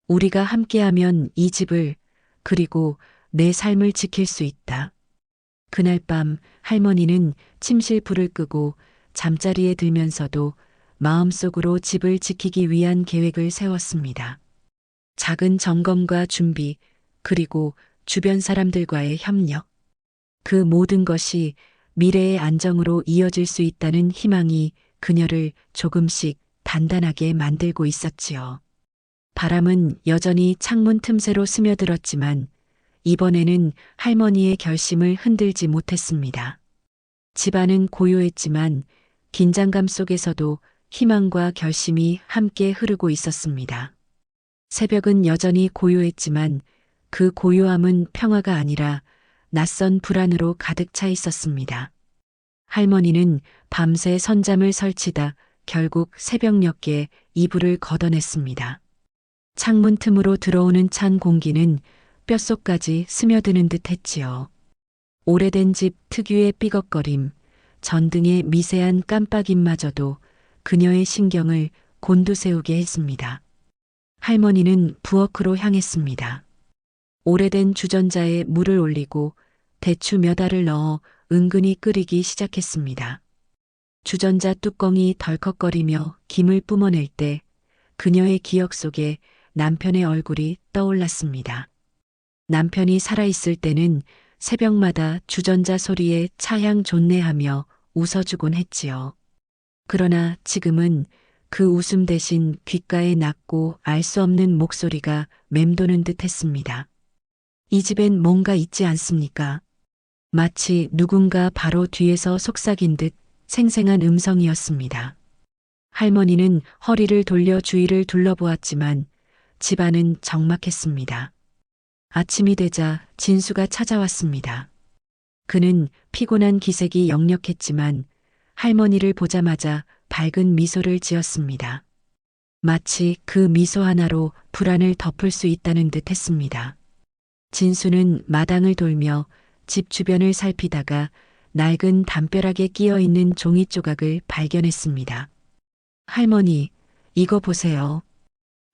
우리가 함께하면 이 집을, 그리고 내 삶을 지킬 수 있다. 그날 밤 할머니는 침실 불을 끄고 잠자리에 들면서도 마음속으로 집을 지키기 위한 계획을 세웠습니다. 작은 점검과 준비, 그리고 주변 사람들과의 협력. 그 모든 것이 미래의 안정으로 이어질 수 있다는 희망이 그녀를 조금씩 단단하게 만들고 있었지요. 바람은 여전히 창문 틈새로 스며들었지만 이번에는 할머니의 결심을 흔들지 못했습니다. 집안은 고요했지만 긴장감 속에서도 희망과 결심이 함께 흐르고 있었습니다. 새벽은 여전히 고요했지만 그 고요함은 평화가 아니라 낯선 불안으로 가득 차 있었습니다. 할머니는 밤새 선잠을 설치다 결국 새벽녘에 이불을 걷어냈습니다. 창문 틈으로 들어오는 찬 공기는 뼛속까지 스며드는 듯 했지요. 오래된 집 특유의 삐걱거림, 전등의 미세한 깜빡임마저도 그녀의 신경을 곤두세우게 했습니다. 할머니는 부엌으로 향했습니다. 오래된 주전자에 물을 올리고 대추 몇 알을 넣어 은근히 끓이기 시작했습니다. 주전자 뚜껑이 덜컥거리며 김을 뿜어낼 때 그녀의 기억 속에 남편의 얼굴이 떠올랐습니다. 남편이 살아있을 때는 새벽마다 주전자 소리에 차향 존내하며 웃어주곤 했지요. 그러나 지금은 그 웃음 대신 귓가에 낮고 알 수 없는 목소리가 맴도는 듯 했습니다. 이 집엔 뭔가 있지 않습니까? 마치 누군가 바로 뒤에서 속삭인 듯 생생한 음성이었습니다. 할머니는 허리를 돌려 주위를 둘러보았지만 집안은 적막했습니다. 아침이 되자 진수가 찾아왔습니다. 그는 피곤한 기색이 역력했지만 할머니를 보자마자 밝은 미소를 지었습니다. 마치 그 미소 하나로 불안을 덮을 수 있다는 듯 했습니다. 진수는 마당을 돌며 집 주변을 살피다가 낡은 담벼락에 끼어 있는 종이 조각을 발견했습니다. 할머니, 이거 보세요.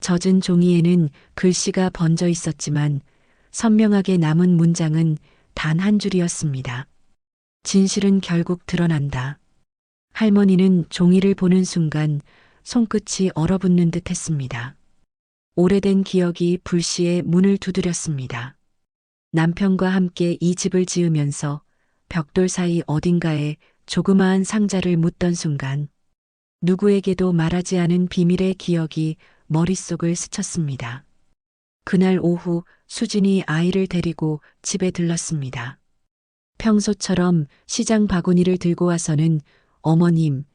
젖은 종이에는 글씨가 번져 있었지만 선명하게 남은 문장은 단 한 줄이었습니다. 진실은 결국 드러난다. 할머니는 종이를 보는 순간 손끝이 얼어붙는 듯 했습니다. 오래된 기억이 불시에 문을 두드렸습니다. 남편과 함께 이 집을 지으면서 벽돌 사이 어딘가에 조그마한 상자를 묻던 순간 누구에게도 말하지 않은 비밀의 기억이 머릿속을 스쳤습니다. 그날 오후 수진이 아이를 데리고 집에 들렀습니다. 평소처럼 시장 바구니를 들고 와서는 어머님,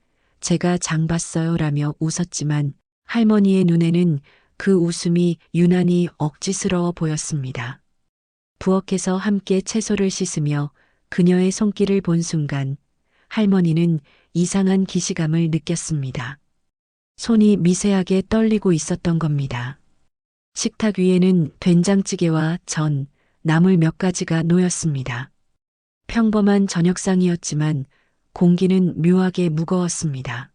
제가 장 봤어요 라며 웃었지만 할머니의 눈에는 그 웃음이 유난히 억지스러워 보였습니다. 부엌에서 함께 채소를 씻으며 그녀의 손길을 본 순간 할머니는 이상한 기시감을 느꼈습니다. 손이 미세하게 떨리고 있었던 겁니다. 식탁 위에는 된장찌개와 전, 나물 몇 가지가 놓였습니다. 평범한 저녁상이었지만 공기는 묘하게 무거웠습니다.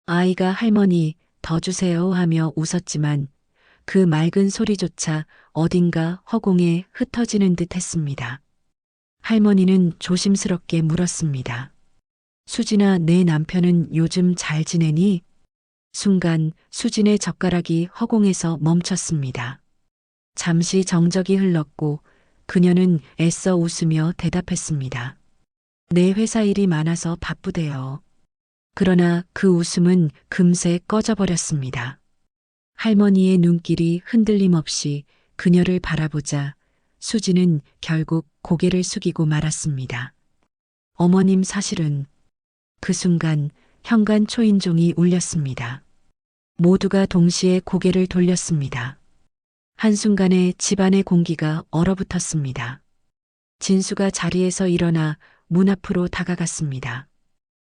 아이가 할머니 더 주세요 하며 웃었지만 그 맑은 소리조차 어딘가 허공에 흩어지는 듯 했습니다. 할머니는 조심스럽게 물었습니다. 수진아, 내 남편은 요즘 잘 지내니? 순간 수진의 젓가락이 허공에서 멈췄습니다. 잠시 정적이 흘렀고 그녀는 애써 웃으며 대답했습니다. 내 회사 일이 많아서 바쁘대요. 그러나 그 웃음은 금세 꺼져버렸습니다. 할머니의 눈길이 흔들림 없이 그녀를 바라보자 수진은 결국 고개를 숙이고 말았습니다. 어머님 사실은 그 순간 현관 초인종이 울렸습니다. 모두가 동시에 고개를 돌렸습니다. 한순간에 집안의 공기가 얼어붙었습니다. 진수가 자리에서 일어나 문 앞으로 다가갔습니다.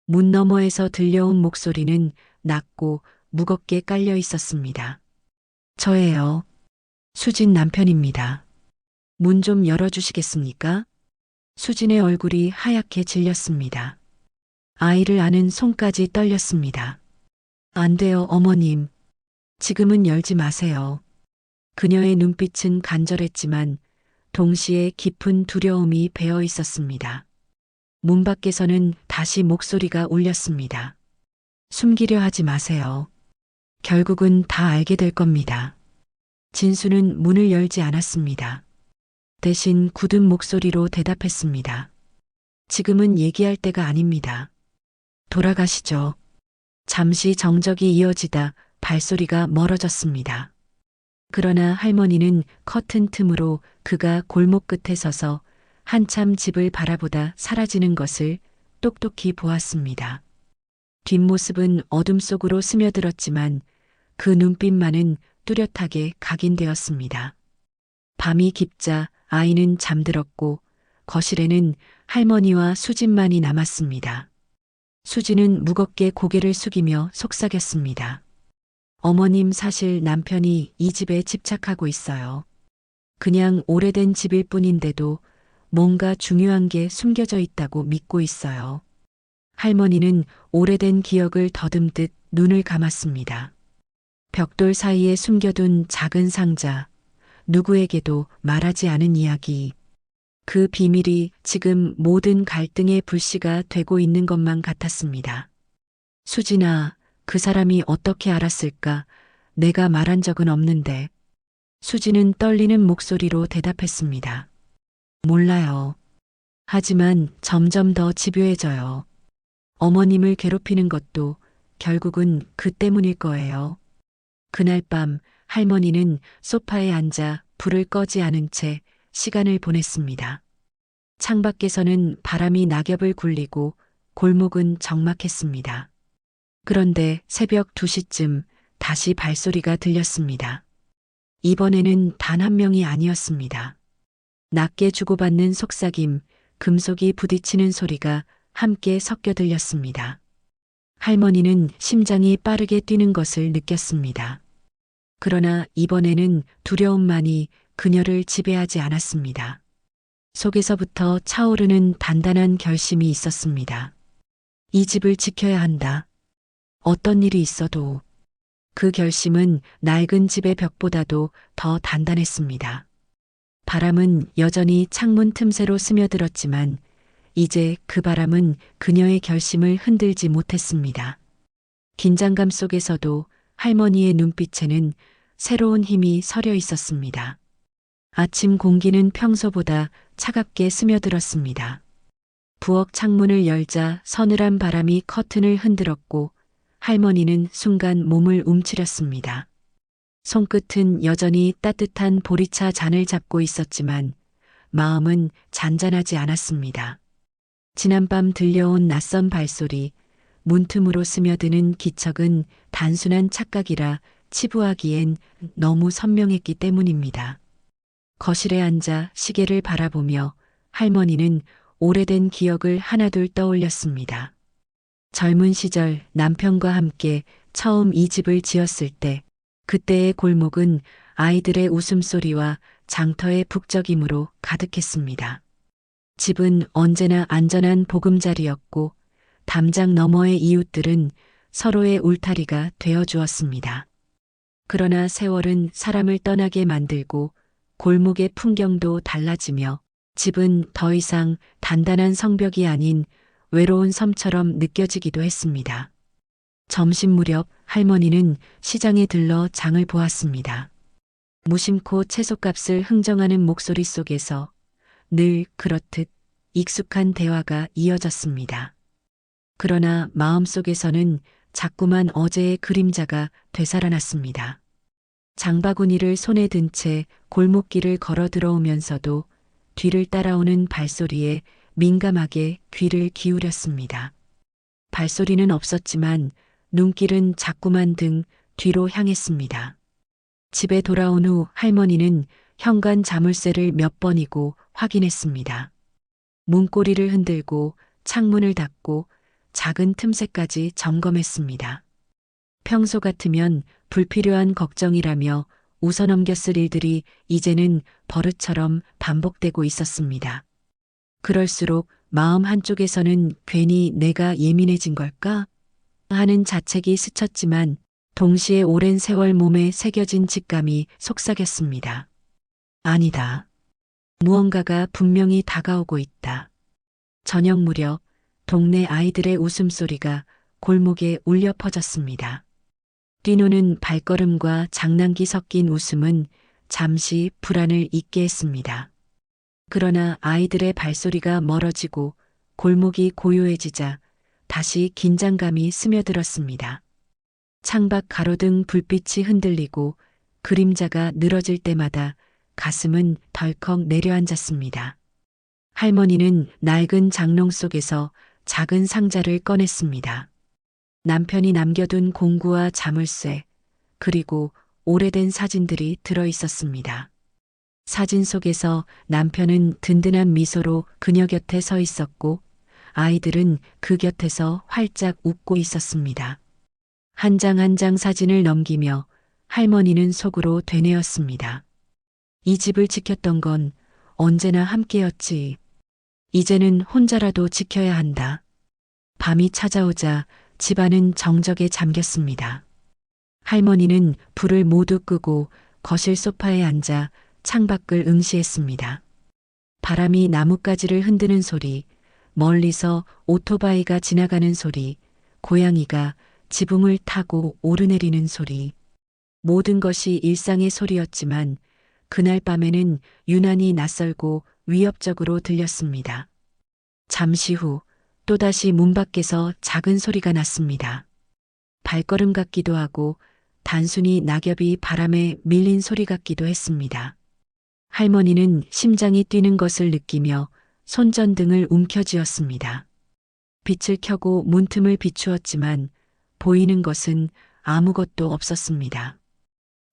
문 너머에서 들려온 목소리는 낮고 무겁게 깔려 있었습니다. 저예요. 수진 남편입니다. 문 좀 열어주시겠습니까? 수진의 얼굴이 하얗게 질렸습니다. 아이를 안은 손까지 떨렸습니다. 안 돼요, 어머님. 지금은 열지 마세요. 그녀의 눈빛은 간절했지만 동시에 깊은 두려움이 배어 있었습니다. 문 밖에서는 다시 목소리가 울렸습니다. 숨기려 하지 마세요. 결국은 다 알게 될 겁니다. 진수는 문을 열지 않았습니다. 대신 굳은 목소리로 대답했습니다. 지금은 얘기할 때가 아닙니다. 돌아가시죠. 잠시 정적이 이어지다 발소리가 멀어졌습니다. 그러나 할머니는 커튼 틈으로 그가 골목 끝에 서서 한참 집을 바라보다 사라지는 것을 똑똑히 보았습니다. 뒷모습은 어둠 속으로 스며들었지만 그 눈빛만은 뚜렷하게 각인되었습니다. 밤이 깊자 아이는 잠들었고 거실에는 할머니와 수진만이 남았습니다. 수진은 무겁게 고개를 숙이며 속삭였습니다. 어머님, 사실 남편이 이 집에 집착하고 있어요. 그냥 오래된 집일 뿐인데도 뭔가 중요한 게 숨겨져 있다고 믿고 있어요. 할머니는 오래된 기억을 더듬듯 눈을 감았습니다. 벽돌 사이에 숨겨둔 작은 상자, 누구에게도 말하지 않은 이야기. 그 비밀이 지금 모든 갈등의 불씨가 되고 있는 것만 같았습니다. 수진아, 그 사람이 어떻게 알았을까? 내가 말한 적은 없는데. 수진은 떨리는 목소리로 대답했습니다. 몰라요. 하지만 점점 더 집요해져요. 어머님을 괴롭히는 것도 결국은 그 때문일 거예요. 그날 밤 할머니는 소파에 앉아 불을 꺼지 않은 채 시간을 보냈습니다. 창밖에서는 바람이 낙엽을 굴리고 골목은 적막했습니다. 그런데 새벽 2시쯤 다시 발소리가 들렸습니다. 이번에는 단 한 명이 아니었습니다. 낮게 주고받는 속삭임, 금속이 부딪히는 소리가 함께 섞여 들렸습니다. 할머니는 심장이 빠르게 뛰는 것을 느꼈습니다. 그러나 이번에는 두려움만이 그녀를 지배하지 않았습니다. 속에서부터 차오르는 단단한 결심이 있었습니다. 이 집을 지켜야 한다. 어떤 일이 있어도. 그 결심은 낡은 집의 벽보다도 더 단단했습니다. 바람은 여전히 창문 틈새로 스며들었지만 이제 그 바람은 그녀의 결심을 흔들지 못했습니다. 긴장감 속에서도 할머니의 눈빛에는 새로운 힘이 서려 있었습니다. 아침 공기는 평소보다 차갑게 스며들었습니다. 부엌 창문을 열자 서늘한 바람이 커튼을 흔들었고 할머니는 순간 몸을 움츠렸습니다. 손끝은 여전히 따뜻한 보리차 잔을 잡고 있었지만 마음은 잔잔하지 않았습니다. 지난밤 들려온 낯선 발소리, 문틈으로 스며드는 기척은 단순한 착각이라 치부하기엔 너무 선명했기 때문입니다. 거실에 앉아 시계를 바라보며 할머니는 오래된 기억을 하나둘 떠올렸습니다. 젊은 시절 남편과 함께 처음 이 집을 지었을 때 그때의 골목은 아이들의 웃음소리와 장터의 북적임으로 가득했습니다. 집은 언제나 안전한 보금자리였고 담장 너머의 이웃들은 서로의 울타리가 되어 주었습니다. 그러나 세월은 사람을 떠나게 만들고 골목의 풍경도 달라지며 집은 더 이상 단단한 성벽이 아닌 외로운 섬처럼 느껴지기도 했습니다. 점심 무렵 할머니는 시장에 들러 장을 보았습니다. 무심코 채소값을 흥정하는 목소리 속에서 늘 그렇듯 익숙한 대화가 이어졌습니다. 그러나 마음속에서는 자꾸만 어제의 그림자가 되살아났습니다. 장바구니를 손에 든 채 골목길을 걸어 들어오면서도 뒤를 따라오는 발소리에 민감하게 귀를 기울였습니다. 발소리는 없었지만 눈길은 자꾸만 등 뒤로 향했습니다. 집에 돌아온 후 할머니는 현관 자물쇠를 몇 번이고 확인했습니다. 문고리를 흔들고 창문을 닫고 작은 틈새까지 점검했습니다. 평소 같으면 불필요한 걱정이라며 웃어넘겼을 일들이 이제는 버릇처럼 반복되고 있었습니다. 그럴수록 마음 한쪽에서는 괜히 내가 예민해진 걸까? 하는 자책이 스쳤지만 동시에 오랜 세월 몸에 새겨진 직감이 속삭였습니다. 아니다. 무언가가 분명히 다가오고 있다. 저녁 무렵 동네 아이들의 웃음소리가 골목에 울려 퍼졌습니다. 뛰노는 발걸음과 장난기 섞인 웃음은 잠시 불안을 잊게 했습니다. 그러나 아이들의 발소리가 멀어지고 골목이 고요해지자 다시 긴장감이 스며들었습니다. 창밖 가로등 불빛이 흔들리고 그림자가 늘어질 때마다 가슴은 덜컥 내려앉았습니다. 할머니는 낡은 장롱 속에서 작은 상자를 꺼냈습니다. 남편이 남겨둔 공구와 자물쇠, 그리고 오래된 사진들이 들어 있었습니다. 사진 속에서 남편은 든든한 미소로 그녀 곁에 서 있었고 아이들은 그 곁에서 활짝 웃고 있었습니다. 한 장 한 장 사진을 넘기며 할머니는 속으로 되뇌었습니다. 이 집을 지켰던 건 언제나 함께였지. 이제는 혼자라도 지켜야 한다. 밤이 찾아오자 집안은 정적에 잠겼습니다. 할머니는 불을 모두 끄고 거실 소파에 앉아 창밖을 응시했습니다. 바람이 나뭇가지를 흔드는 소리, 멀리서 오토바이가 지나가는 소리, 고양이가 지붕을 타고 오르내리는 소리. 모든 것이 일상의 소리였지만 그날 밤에는 유난히 낯설고 위협적으로 들렸습니다. 잠시 후 또다시 문 밖에서 작은 소리가 났습니다. 발걸음 같기도 하고 단순히 낙엽이 바람에 밀린 소리 같기도 했습니다. 할머니는 심장이 뛰는 것을 느끼며 손전등을 움켜쥐었습니다. 빛을 켜고 문틈을 비추었지만 보이는 것은 아무것도 없었습니다.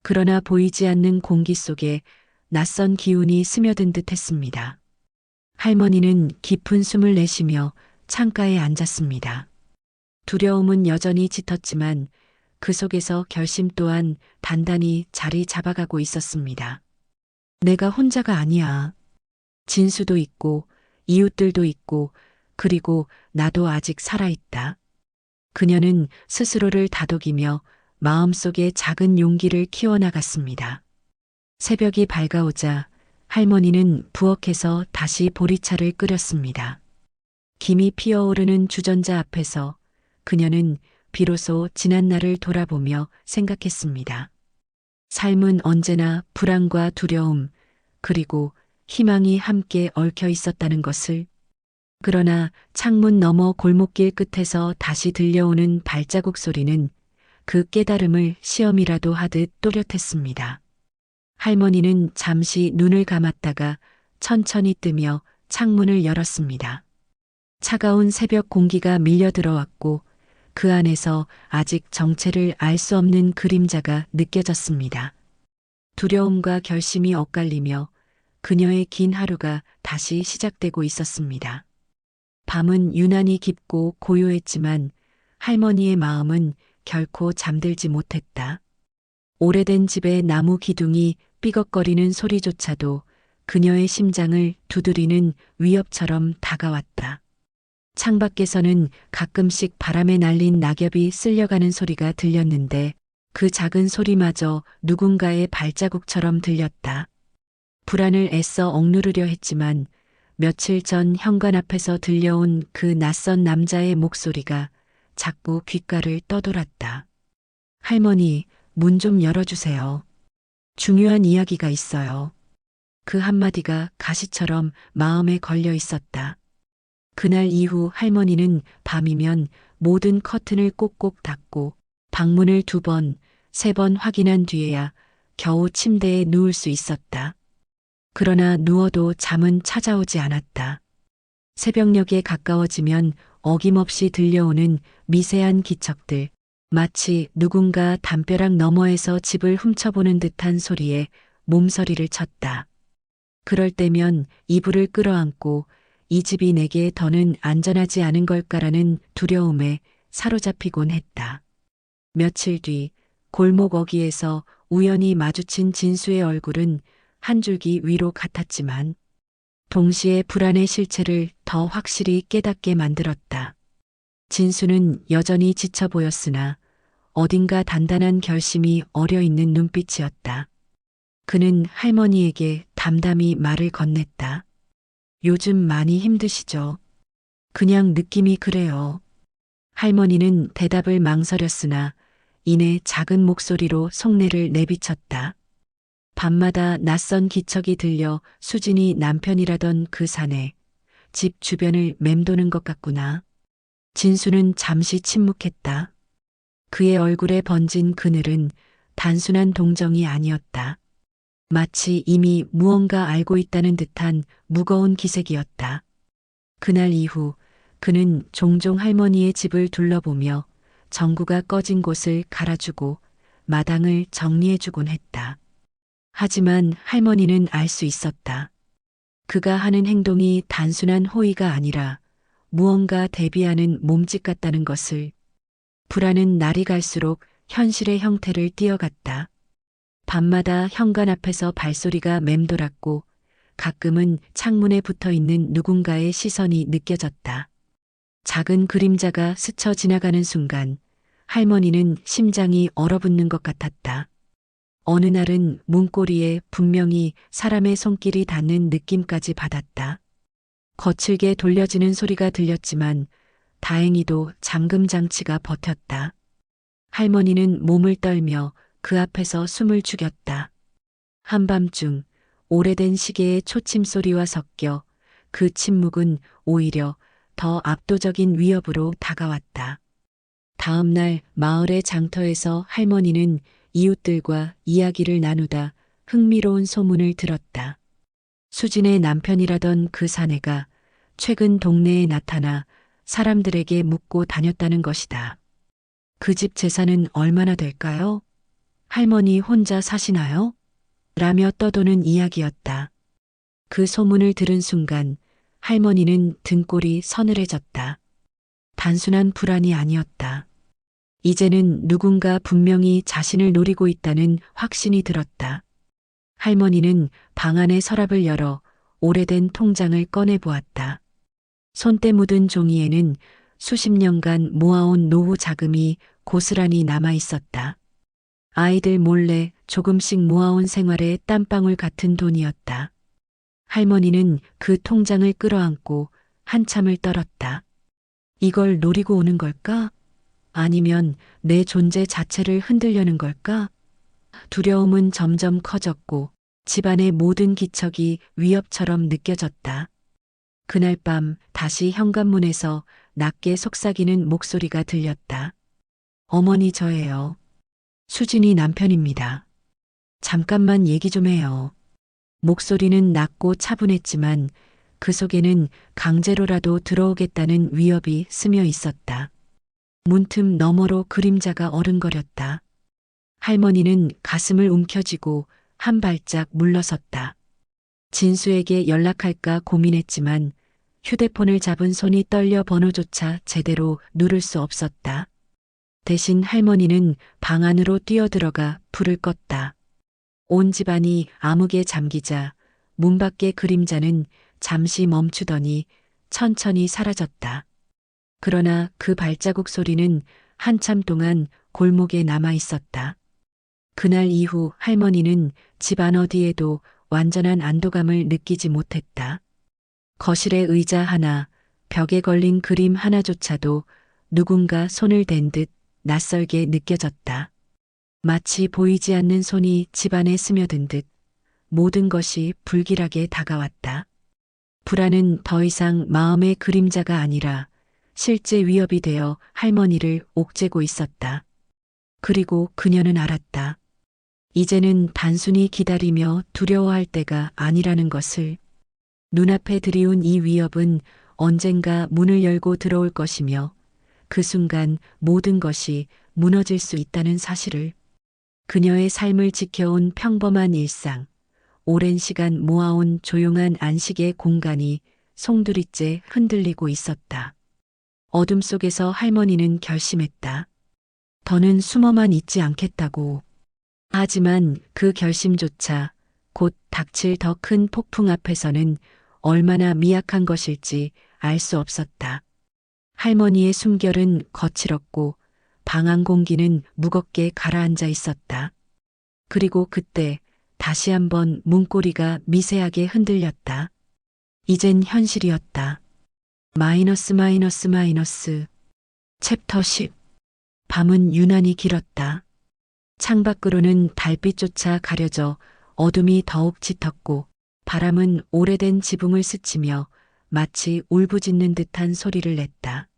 그러나 보이지 않는 공기 속에 낯선 기운이 스며든 듯 했습니다. 할머니는 깊은 숨을 내쉬며 창가에 앉았습니다. 두려움은 여전히 짙었지만 그 속에서 결심 또한 단단히 자리 잡아가고 있었습니다. 내가 혼자가 아니야. 진수도 있고 이웃들도 있고 그리고 나도 아직 살아있다. 그녀는 스스로를 다독이며 마음속에 작은 용기를 키워나갔습니다. 새벽이 밝아오자 할머니는 부엌에서 다시 보리차를 끓였습니다. 김이 피어오르는 주전자 앞에서 그녀는 비로소 지난날을 돌아보며 생각했습니다. 삶은 언제나 불안과 두려움, 그리고 희망이 함께 얽혀 있었다는 것을. 그러나 창문 너머 골목길 끝에서 다시 들려오는 발자국 소리는 그 깨달음을 시험이라도 하듯 또렷했습니다. 할머니는 잠시 눈을 감았다가 천천히 뜨며 창문을 열었습니다. 차가운 새벽 공기가 밀려 들어왔고 그 안에서 아직 정체를 알 수 없는 그림자가 느껴졌습니다. 두려움과 결심이 엇갈리며 그녀의 긴 하루가 다시 시작되고 있었습니다. 밤은 유난히 깊고 고요했지만 할머니의 마음은 결코 잠들지 못했다. 오래된 집의 나무 기둥이 삐걱거리는 소리조차도 그녀의 심장을 두드리는 위협처럼 다가왔다. 창밖에서는 가끔씩 바람에 날린 낙엽이 쓸려가는 소리가 들렸는데 그 작은 소리마저 누군가의 발자국처럼 들렸다. 불안을 애써 억누르려 했지만 며칠 전 현관 앞에서 들려온 그 낯선 남자의 목소리가 자꾸 귓가를 떠돌았다. 할머니, 문 좀 열어주세요. 중요한 이야기가 있어요. 그 한마디가 가시처럼 마음에 걸려 있었다. 그날 이후 할머니는 밤이면 모든 커튼을 꼭꼭 닫고 방문을 2번, 3번 확인한 뒤에야 겨우 침대에 누울 수 있었다. 그러나 누워도 잠은 찾아오지 않았다. 새벽녘에 가까워지면 어김없이 들려오는 미세한 기척들, 마치 누군가 담벼락 너머에서 집을 훔쳐보는 듯한 소리에 몸서리를 쳤다. 그럴 때면 이불을 끌어안고 이 집이 내게 더는 안전하지 않은 걸까라는 두려움에 사로잡히곤 했다. 며칠 뒤 골목 어귀에서 우연히 마주친 진수의 얼굴은 한 줄기 위로 같았지만 동시에 불안의 실체를 더 확실히 깨닫게 만들었다. 진수는 여전히 지쳐 보였으나 어딘가 단단한 결심이 어려 있는 눈빛이었다. 그는 할머니에게 담담히 말을 건넸다. 요즘 많이 힘드시죠? 그냥 느낌이 그래요. 할머니는 대답을 망설였으나 이내 작은 목소리로 속내를 내비쳤다. 밤마다 낯선 기척이 들려 수진이 남편이라던 그 사내, 집 주변을 맴도는 것 같구나. 진수는 잠시 침묵했다. 그의 얼굴에 번진 그늘은 단순한 동정이 아니었다. 마치 이미 무언가 알고 있다는 듯한 무거운 기색이었다. 그날 이후 그는 종종 할머니의 집을 둘러보며 전구가 꺼진 곳을 갈아주고 마당을 정리해주곤 했다. 하지만 할머니는 알 수 있었다. 그가 하는 행동이 단순한 호의가 아니라 무언가 대비하는 몸짓 같다는 것을. 불안은 날이 갈수록 현실의 형태를 띄어갔다. 밤마다 현관 앞에서 발소리가 맴돌았고 가끔은 창문에 붙어 있는 누군가의 시선이 느껴졌다. 작은 그림자가 스쳐 지나가는 순간 할머니는 심장이 얼어붙는 것 같았다. 어느 날은 문고리에 분명히 사람의 손길이 닿는 느낌까지 받았다. 거칠게 돌려지는 소리가 들렸지만 다행히도 잠금 장치가 버텼다. 할머니는 몸을 떨며 그 앞에서 숨을 죽였다. 한밤중 오래된 시계의 초침 소리와 섞여 그 침묵은 오히려 더 압도적인 위협으로 다가왔다. 다음 날 마을의 장터에서 할머니는 이웃들과 이야기를 나누다 흥미로운 소문을 들었다. 수진의 남편이라던 그 사내가 최근 동네에 나타나 사람들에게 묻고 다녔다는 것이다. 그 집 재산은 얼마나 될까요? 할머니 혼자 사시나요? 라며 떠도는 이야기였다. 그 소문을 들은 순간 할머니는 등골이 서늘해졌다. 단순한 불안이 아니었다. 이제는 누군가 분명히 자신을 노리고 있다는 확신이 들었다. 할머니는 방 안의 서랍을 열어 오래된 통장을 꺼내 보았다. 손때 묻은 종이에는 수십 년간 모아온 노후 자금이 고스란히 남아 있었다. 아이들 몰래 조금씩 모아온 생활의 땀방울 같은 돈이었다. 할머니는 그 통장을 끌어안고 한참을 떨었다. 이걸 노리고 오는 걸까? 아니면 내 존재 자체를 흔들려는 걸까? 두려움은 점점 커졌고 집안의 모든 기척이 위협처럼 느껴졌다. 그날 밤 다시 현관문에서 낮게 속삭이는 목소리가 들렸다. 어머니 저예요. 수진이 남편입니다. 잠깐만 얘기 좀 해요. 목소리는 낮고 차분했지만 그 속에는 강제로라도 들어오겠다는 위협이 스며 있었다. 문틈 너머로 그림자가 어른거렸다. 할머니는 가슴을 움켜쥐고 한 발짝 물러섰다. 진수에게 연락할까 고민했지만 휴대폰을 잡은 손이 떨려 번호조차 제대로 누를 수 없었다. 대신 할머니는 방 안으로 뛰어들어가 불을 껐다. 온 집안이 암흑에 잠기자 문 밖의 그림자는 잠시 멈추더니 천천히 사라졌다. 그러나 그 발자국 소리는 한참 동안 골목에 남아 있었다. 그날 이후 할머니는 집안 어디에도 완전한 안도감을 느끼지 못했다. 거실의 의자 하나, 벽에 걸린 그림 하나조차도 누군가 손을 댄 듯 낯설게 느껴졌다. 마치 보이지 않는 손이 집안에 스며든 듯 모든 것이 불길하게 다가왔다. 불안은 더 이상 마음의 그림자가 아니라 실제 위협이 되어 할머니를 옥죄고 있었다. 그리고 그녀는 알았다. 이제는 단순히 기다리며 두려워할 때가 아니라는 것을. 눈앞에 들이운 이 위협은 언젠가 문을 열고 들어올 것이며 그 순간 모든 것이 무너질 수 있다는 사실을. 그녀의 삶을 지켜온 평범한 일상, 오랜 시간 모아온 조용한 안식의 공간이 송두리째 흔들리고 있었다. 어둠 속에서 할머니는 결심했다. 더는 숨어만 있지 않겠다고. 하지만 그 결심조차 곧 닥칠 더 큰 폭풍 앞에서는 얼마나 미약한 것일지 알 수 없었다. 할머니의 숨결은 거칠었고 방 안 공기는 무겁게 가라앉아 있었다. 그리고 그때 다시 한번 문고리가 미세하게 흔들렸다. 이젠 현실이었다. 마이너스 마이너스 마이너스. 챕터 10. 밤은 유난히 길었다. 창밖으로는 달빛조차 가려져 어둠이 더욱 짙었고 바람은 오래된 지붕을 스치며 마치 울부짖는 듯한 소리를 냈다.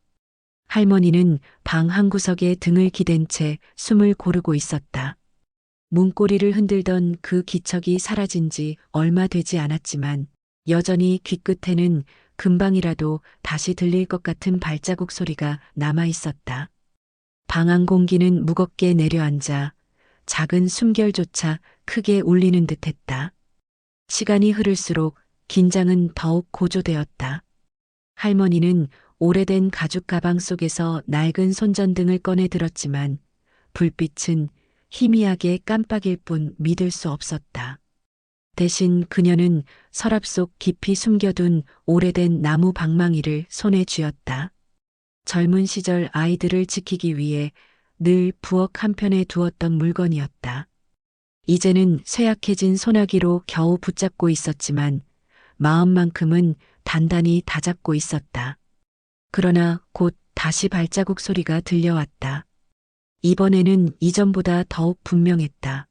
할머니는 방 한구석에 등을 기댄 채 숨을 고르고 있었다. 문고리를 흔들던 그 기척이 사라진 지 얼마 되지 않았지만 여전히 귓끝에는 금방이라도 다시 들릴 것 같은 발자국 소리가 남아 있었다. 방 안 공기는 무겁게 내려앉아 작은 숨결조차 크게 울리는 듯했다. 시간이 흐를수록 긴장은 더욱 고조되었다. 할머니는 오래된 가죽 가방 속에서 낡은 손전등을 꺼내 들었지만 불빛은 희미하게 깜빡일 뿐 믿을 수 없었다. 대신 그녀는 서랍 속 깊이 숨겨둔 오래된 나무 방망이를 손에 쥐었다. 젊은 시절 아이들을 지키기 위해 늘 부엌 한편에 두었던 물건이었다. 이제는 쇠약해진 소나기로 겨우 붙잡고 있었지만 마음만큼은 단단히 다잡고 있었다. 그러나 곧 다시 발자국 소리가 들려왔다. 이번에는 이전보다 더욱 분명했다.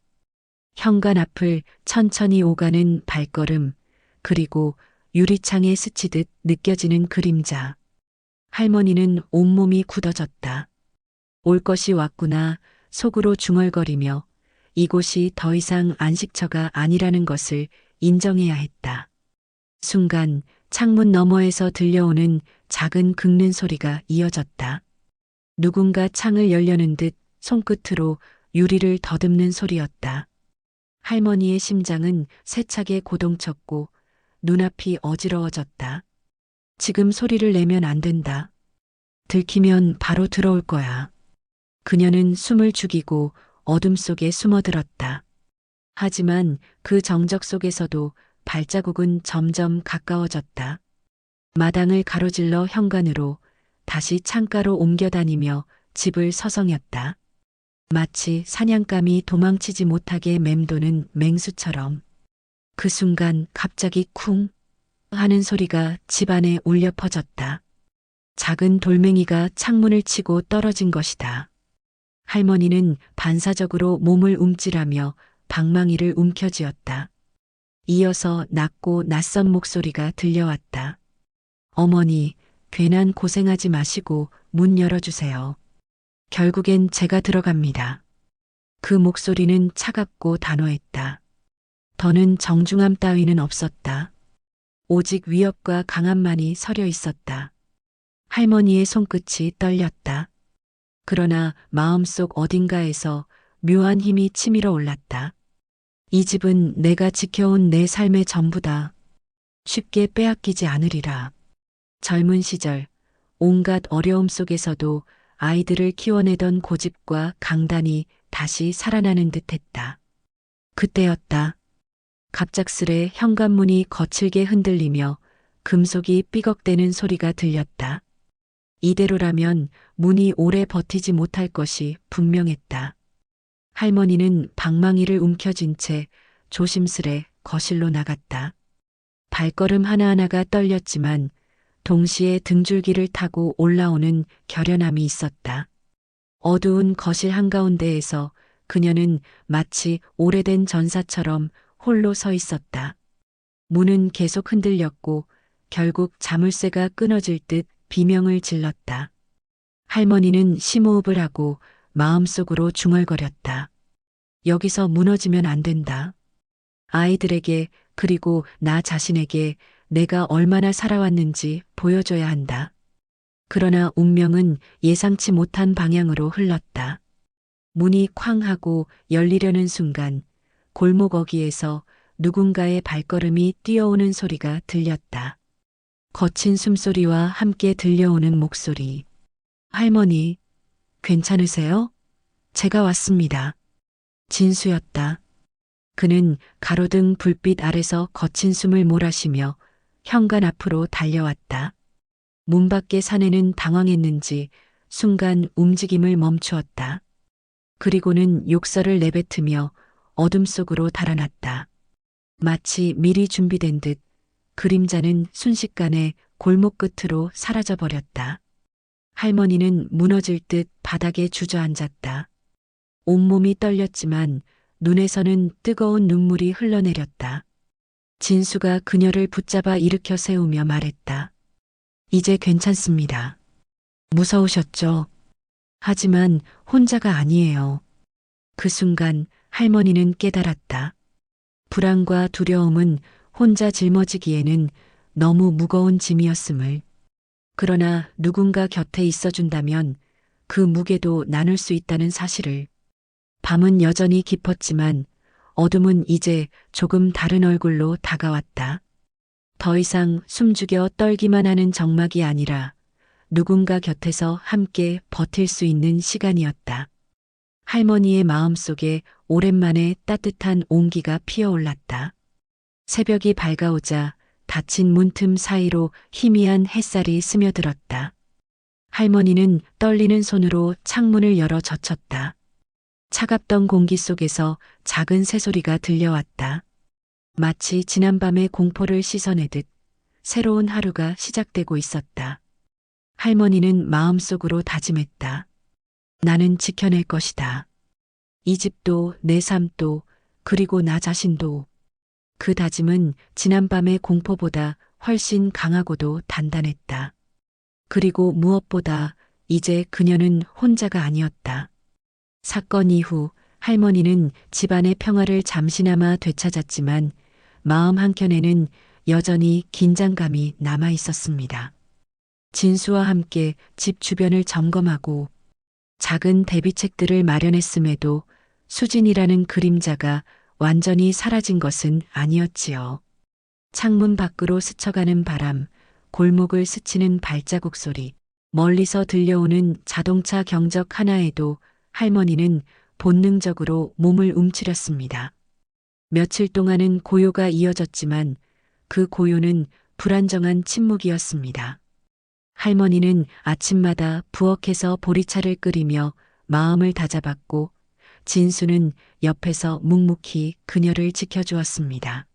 현관 앞을 천천히 오가는 발걸음, 그리고 유리창에 스치듯 느껴지는 그림자. 할머니는 온몸이 굳어졌다. 올 것이 왔구나 속으로 중얼거리며 이곳이 더 이상 안식처가 아니라는 것을 인정해야 했다. 순간 창문 너머에서 들려오는 작은 긁는 소리가 이어졌다. 누군가 창을 열려는 듯 손끝으로 유리를 더듬는 소리였다. 할머니의 심장은 세차게 고동쳤고 눈앞이 어지러워졌다. 지금 소리를 내면 안 된다. 들키면 바로 들어올 거야. 그녀는 숨을 죽이고 어둠 속에 숨어들었다. 하지만 그 정적 속에서도 발자국은 점점 가까워졌다. 마당을 가로질러 현관으로 다시 창가로 옮겨다니며 집을 서성였다. 마치 사냥감이 도망치지 못하게 맴도는 맹수처럼. 그 순간 갑자기 쿵 하는 소리가 집안에 울려 퍼졌다. 작은 돌멩이가 창문을 치고 떨어진 것이다. 할머니는 반사적으로 몸을 움찔하며 방망이를 움켜쥐었다. 이어서 낮고 낯선 목소리가 들려왔다. 어머니, 괜한 고생하지 마시고 문 열어주세요. 결국엔 제가 들어갑니다. 그 목소리는 차갑고 단호했다. 더는 정중함 따위는 없었다. 오직 위협과 강함만이 서려 있었다. 할머니의 손끝이 떨렸다. 그러나 마음속 어딘가에서 묘한 힘이 치밀어 올랐다. 이 집은 내가 지켜온 내 삶의 전부다. 쉽게 빼앗기지 않으리라. 젊은 시절 온갖 어려움 속에서도 아이들을 키워내던 고집과 강단이 다시 살아나는 듯했다. 그때였다. 갑작스레 현관문이 거칠게 흔들리며 금속이 삐걱대는 소리가 들렸다. 이대로라면 문이 오래 버티지 못할 것이 분명했다. 할머니는 방망이를 움켜쥔 채 조심스레 거실로 나갔다. 발걸음 하나하나가 떨렸지만 동시에 등줄기를 타고 올라오는 결연함이 있었다. 어두운 거실 한가운데에서 그녀는 마치 오래된 전사처럼 홀로 서 있었다. 문은 계속 흔들렸고 결국 자물쇠가 끊어질 듯 비명을 질렀다. 할머니는 심호흡을 하고 마음속으로 중얼거렸다. 여기서 무너지면 안 된다. 아이들에게 그리고 나 자신에게 내가 얼마나 살아왔는지 보여줘야 한다. 그러나 운명은 예상치 못한 방향으로 흘렀다. 문이 쾅 하고 열리려는 순간 골목 어귀에서 누군가의 발걸음이 뛰어오는 소리가 들렸다. 거친 숨소리와 함께 들려오는 목소리. 할머니, 괜찮으세요? 제가 왔습니다. 진수였다. 그는 가로등 불빛 아래서 거친 숨을 몰아쉬며 현관 앞으로 달려왔다. 문 밖의 사내는 당황했는지 순간 움직임을 멈추었다. 그리고는 욕설을 내뱉으며 어둠 속으로 달아났다. 마치 미리 준비된 듯 그림자는 순식간에 골목 끝으로 사라져 버렸다. 할머니는 무너질 듯 바닥에 주저앉았다. 온몸이 떨렸지만 눈에서는 뜨거운 눈물이 흘러내렸다. 진수가 그녀를 붙잡아 일으켜 세우며 말했다. 이제 괜찮습니다. 무서우셨죠? 하지만 혼자가 아니에요. 그 순간 할머니는 깨달았다. 불안과 두려움은 혼자 짊어지기에는 너무 무거운 짐이었음을. 그러나 누군가 곁에 있어준다면 그 무게도 나눌 수 있다는 사실을. 밤은 여전히 깊었지만 어둠은 이제 조금 다른 얼굴로 다가왔다. 더 이상 숨죽여 떨기만 하는 적막이 아니라 누군가 곁에서 함께 버틸 수 있는 시간이었다. 할머니의 마음속에 오랜만에 따뜻한 온기가 피어올랐다. 새벽이 밝아오자 닫힌 문틈 사이로 희미한 햇살이 스며들었다. 할머니는 떨리는 손으로 창문을 열어 젖혔다. 차갑던 공기 속에서 작은 새소리가 들려왔다. 마치 지난밤의 공포를 씻어내듯 새로운 하루가 시작되고 있었다. 할머니는 마음속으로 다짐했다. 나는 지켜낼 것이다. 이 집도 내 삶도 그리고 나 자신도. 그 다짐은 지난밤의 공포보다 훨씬 강하고도 단단했다. 그리고 무엇보다 이제 그녀는 혼자가 아니었다. 사건 이후 할머니는 집안의 평화를 잠시나마 되찾았지만 마음 한켠에는 여전히 긴장감이 남아 있었습니다. 진수와 함께 집 주변을 점검하고 작은 대비책들을 마련했음에도 수진이라는 그림자가 완전히 사라진 것은 아니었지요. 창문 밖으로 스쳐가는 바람, 골목을 스치는 발자국 소리, 멀리서 들려오는 자동차 경적 하나에도 할머니는 본능적으로 몸을 움츠렸습니다. 며칠 동안은 고요가 이어졌지만 그 고요는 불안정한 침묵이었습니다. 할머니는 아침마다 부엌에서 보리차를 끓이며 마음을 다잡았고 진수는 옆에서 묵묵히 그녀를 지켜주었습니다.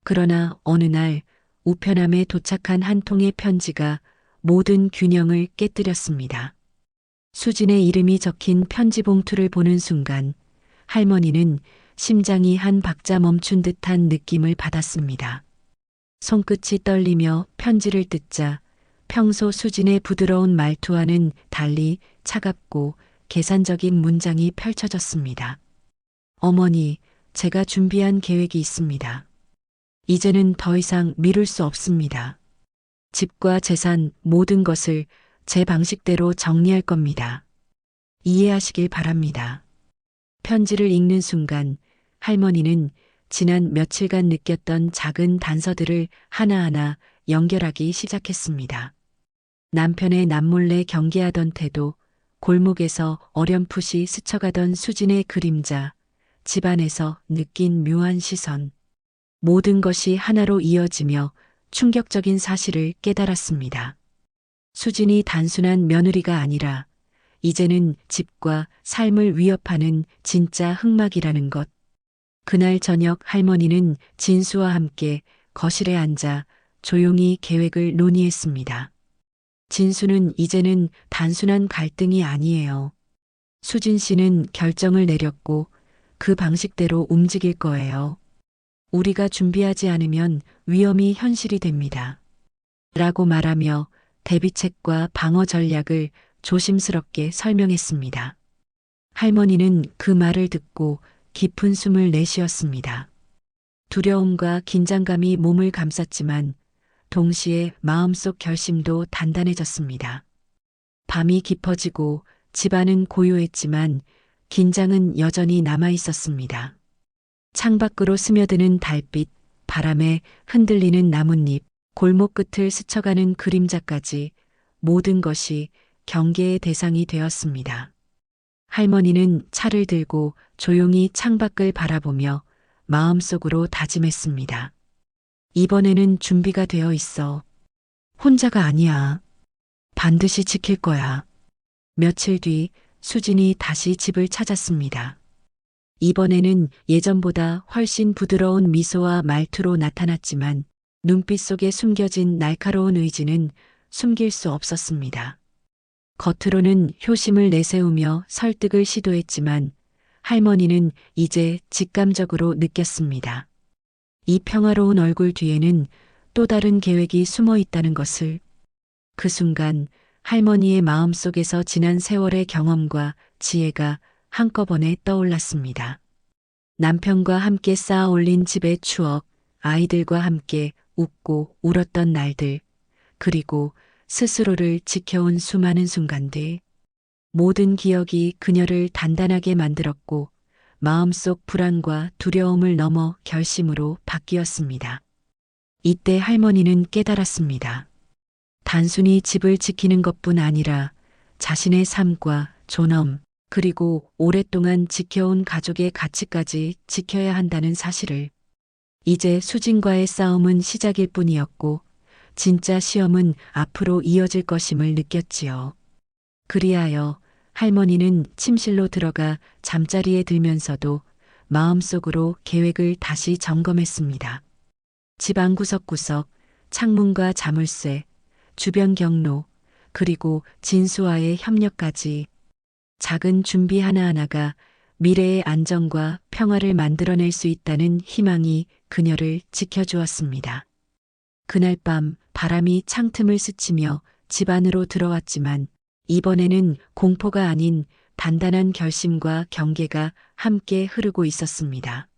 그러나 어느 날 우편함에 도착한 한 통의 편지가 모든 균형을 깨뜨렸습니다. 수진의 이름이 적힌 편지 봉투를 보는 순간 할머니는 심장이 한 박자 멈춘 듯한 느낌을 받았습니다. 손끝이 떨리며 편지를 뜯자 평소 수진의 부드러운 말투와는 달리 차갑고 계산적인 문장이 펼쳐졌습니다. 어머니, 제가 준비한 계획이 있습니다. 이제는 더 이상 미룰 수 없습니다. 집과 재산 모든 것을 제 방식대로 정리할 겁니다. 이해하시길 바랍니다. 편지를 읽는 순간 할머니는 지난 며칠간 느꼈던 작은 단서들을 하나하나 연결하기 시작했습니다. 남편의 남몰래 경계하던 태도, 골목에서 어렴풋이 스쳐가던 수진의 그림자, 집안에서 느낀 묘한 시선, 모든 것이 하나로 이어지며 충격적인 사실을 깨달았습니다. 수진이 단순한 며느리가 아니라 이제는 집과 삶을 위협하는 진짜 흑막이라는 것. 그날 저녁 할머니는 진수와 함께 거실에 앉아 조용히 계획을 논의했습니다. 진수는 이제는 단순한 갈등이 아니에요. 수진 씨는 결정을 내렸고 그 방식대로 움직일 거예요. 우리가 준비하지 않으면 위험이 현실이 됩니다. 라고 말하며 대비책과 방어 전략을 조심스럽게 설명했습니다. 할머니는 그 말을 듣고 깊은 숨을 내쉬었습니다. 두려움과 긴장감이 몸을 감쌌지만 동시에 마음속 결심도 단단해졌습니다. 밤이 깊어지고 집안은 고요했지만 긴장은 여전히 남아 있었습니다. 창밖으로 스며드는 달빛, 바람에 흔들리는 나뭇잎, 골목 끝을 스쳐가는 그림자까지 모든 것이 경계의 대상이 되었습니다. 할머니는 차를 들고 조용히 창밖을 바라보며 마음속으로 다짐했습니다. 이번에는 준비가 되어 있어. 혼자가 아니야. 반드시 지킬 거야. 며칠 뒤 수진이 다시 집을 찾았습니다. 이번에는 예전보다 훨씬 부드러운 미소와 말투로 나타났지만 눈빛 속에 숨겨진 날카로운 의지는 숨길 수 없었습니다. 겉으로는 효심을 내세우며 설득을 시도했지만 할머니는 이제 직감적으로 느꼈습니다. 이 평화로운 얼굴 뒤에는 또 다른 계획이 숨어 있다는 것을. 그 순간 할머니의 마음속에서 지난 세월의 경험과 지혜가 한꺼번에 떠올랐습니다. 남편과 함께 쌓아 올린 집의 추억, 아이들과 함께 웃고 울었던 날들, 그리고 스스로를 지켜온 수많은 순간들. 모든 기억이 그녀를 단단하게 만들었고 마음속 불안과 두려움을 넘어 결심으로 바뀌었습니다. 이때 할머니는 깨달았습니다. 단순히 집을 지키는 것뿐 아니라 자신의 삶과 존엄, 그리고 오랫동안 지켜온 가족의 가치까지 지켜야 한다는 사실을. 이제 수진과의 싸움은 시작일 뿐이었고 진짜 시험은 앞으로 이어질 것임을 느꼈지요. 그리하여 할머니는 침실로 들어가 잠자리에 들면서도 마음속으로 계획을 다시 점검했습니다. 집 안 구석구석, 창문과 자물쇠, 주변 경로, 그리고 진수와의 협력까지 작은 준비 하나하나가 미래의 안정과 평화를 만들어낼 수 있다는 희망이 그녀를 지켜주었습니다. 그날 밤 바람이 창틈을 스치며 집 안으로 들어왔지만 이번에는 공포가 아닌 단단한 결심과 경계가 함께 흐르고 있었습니다.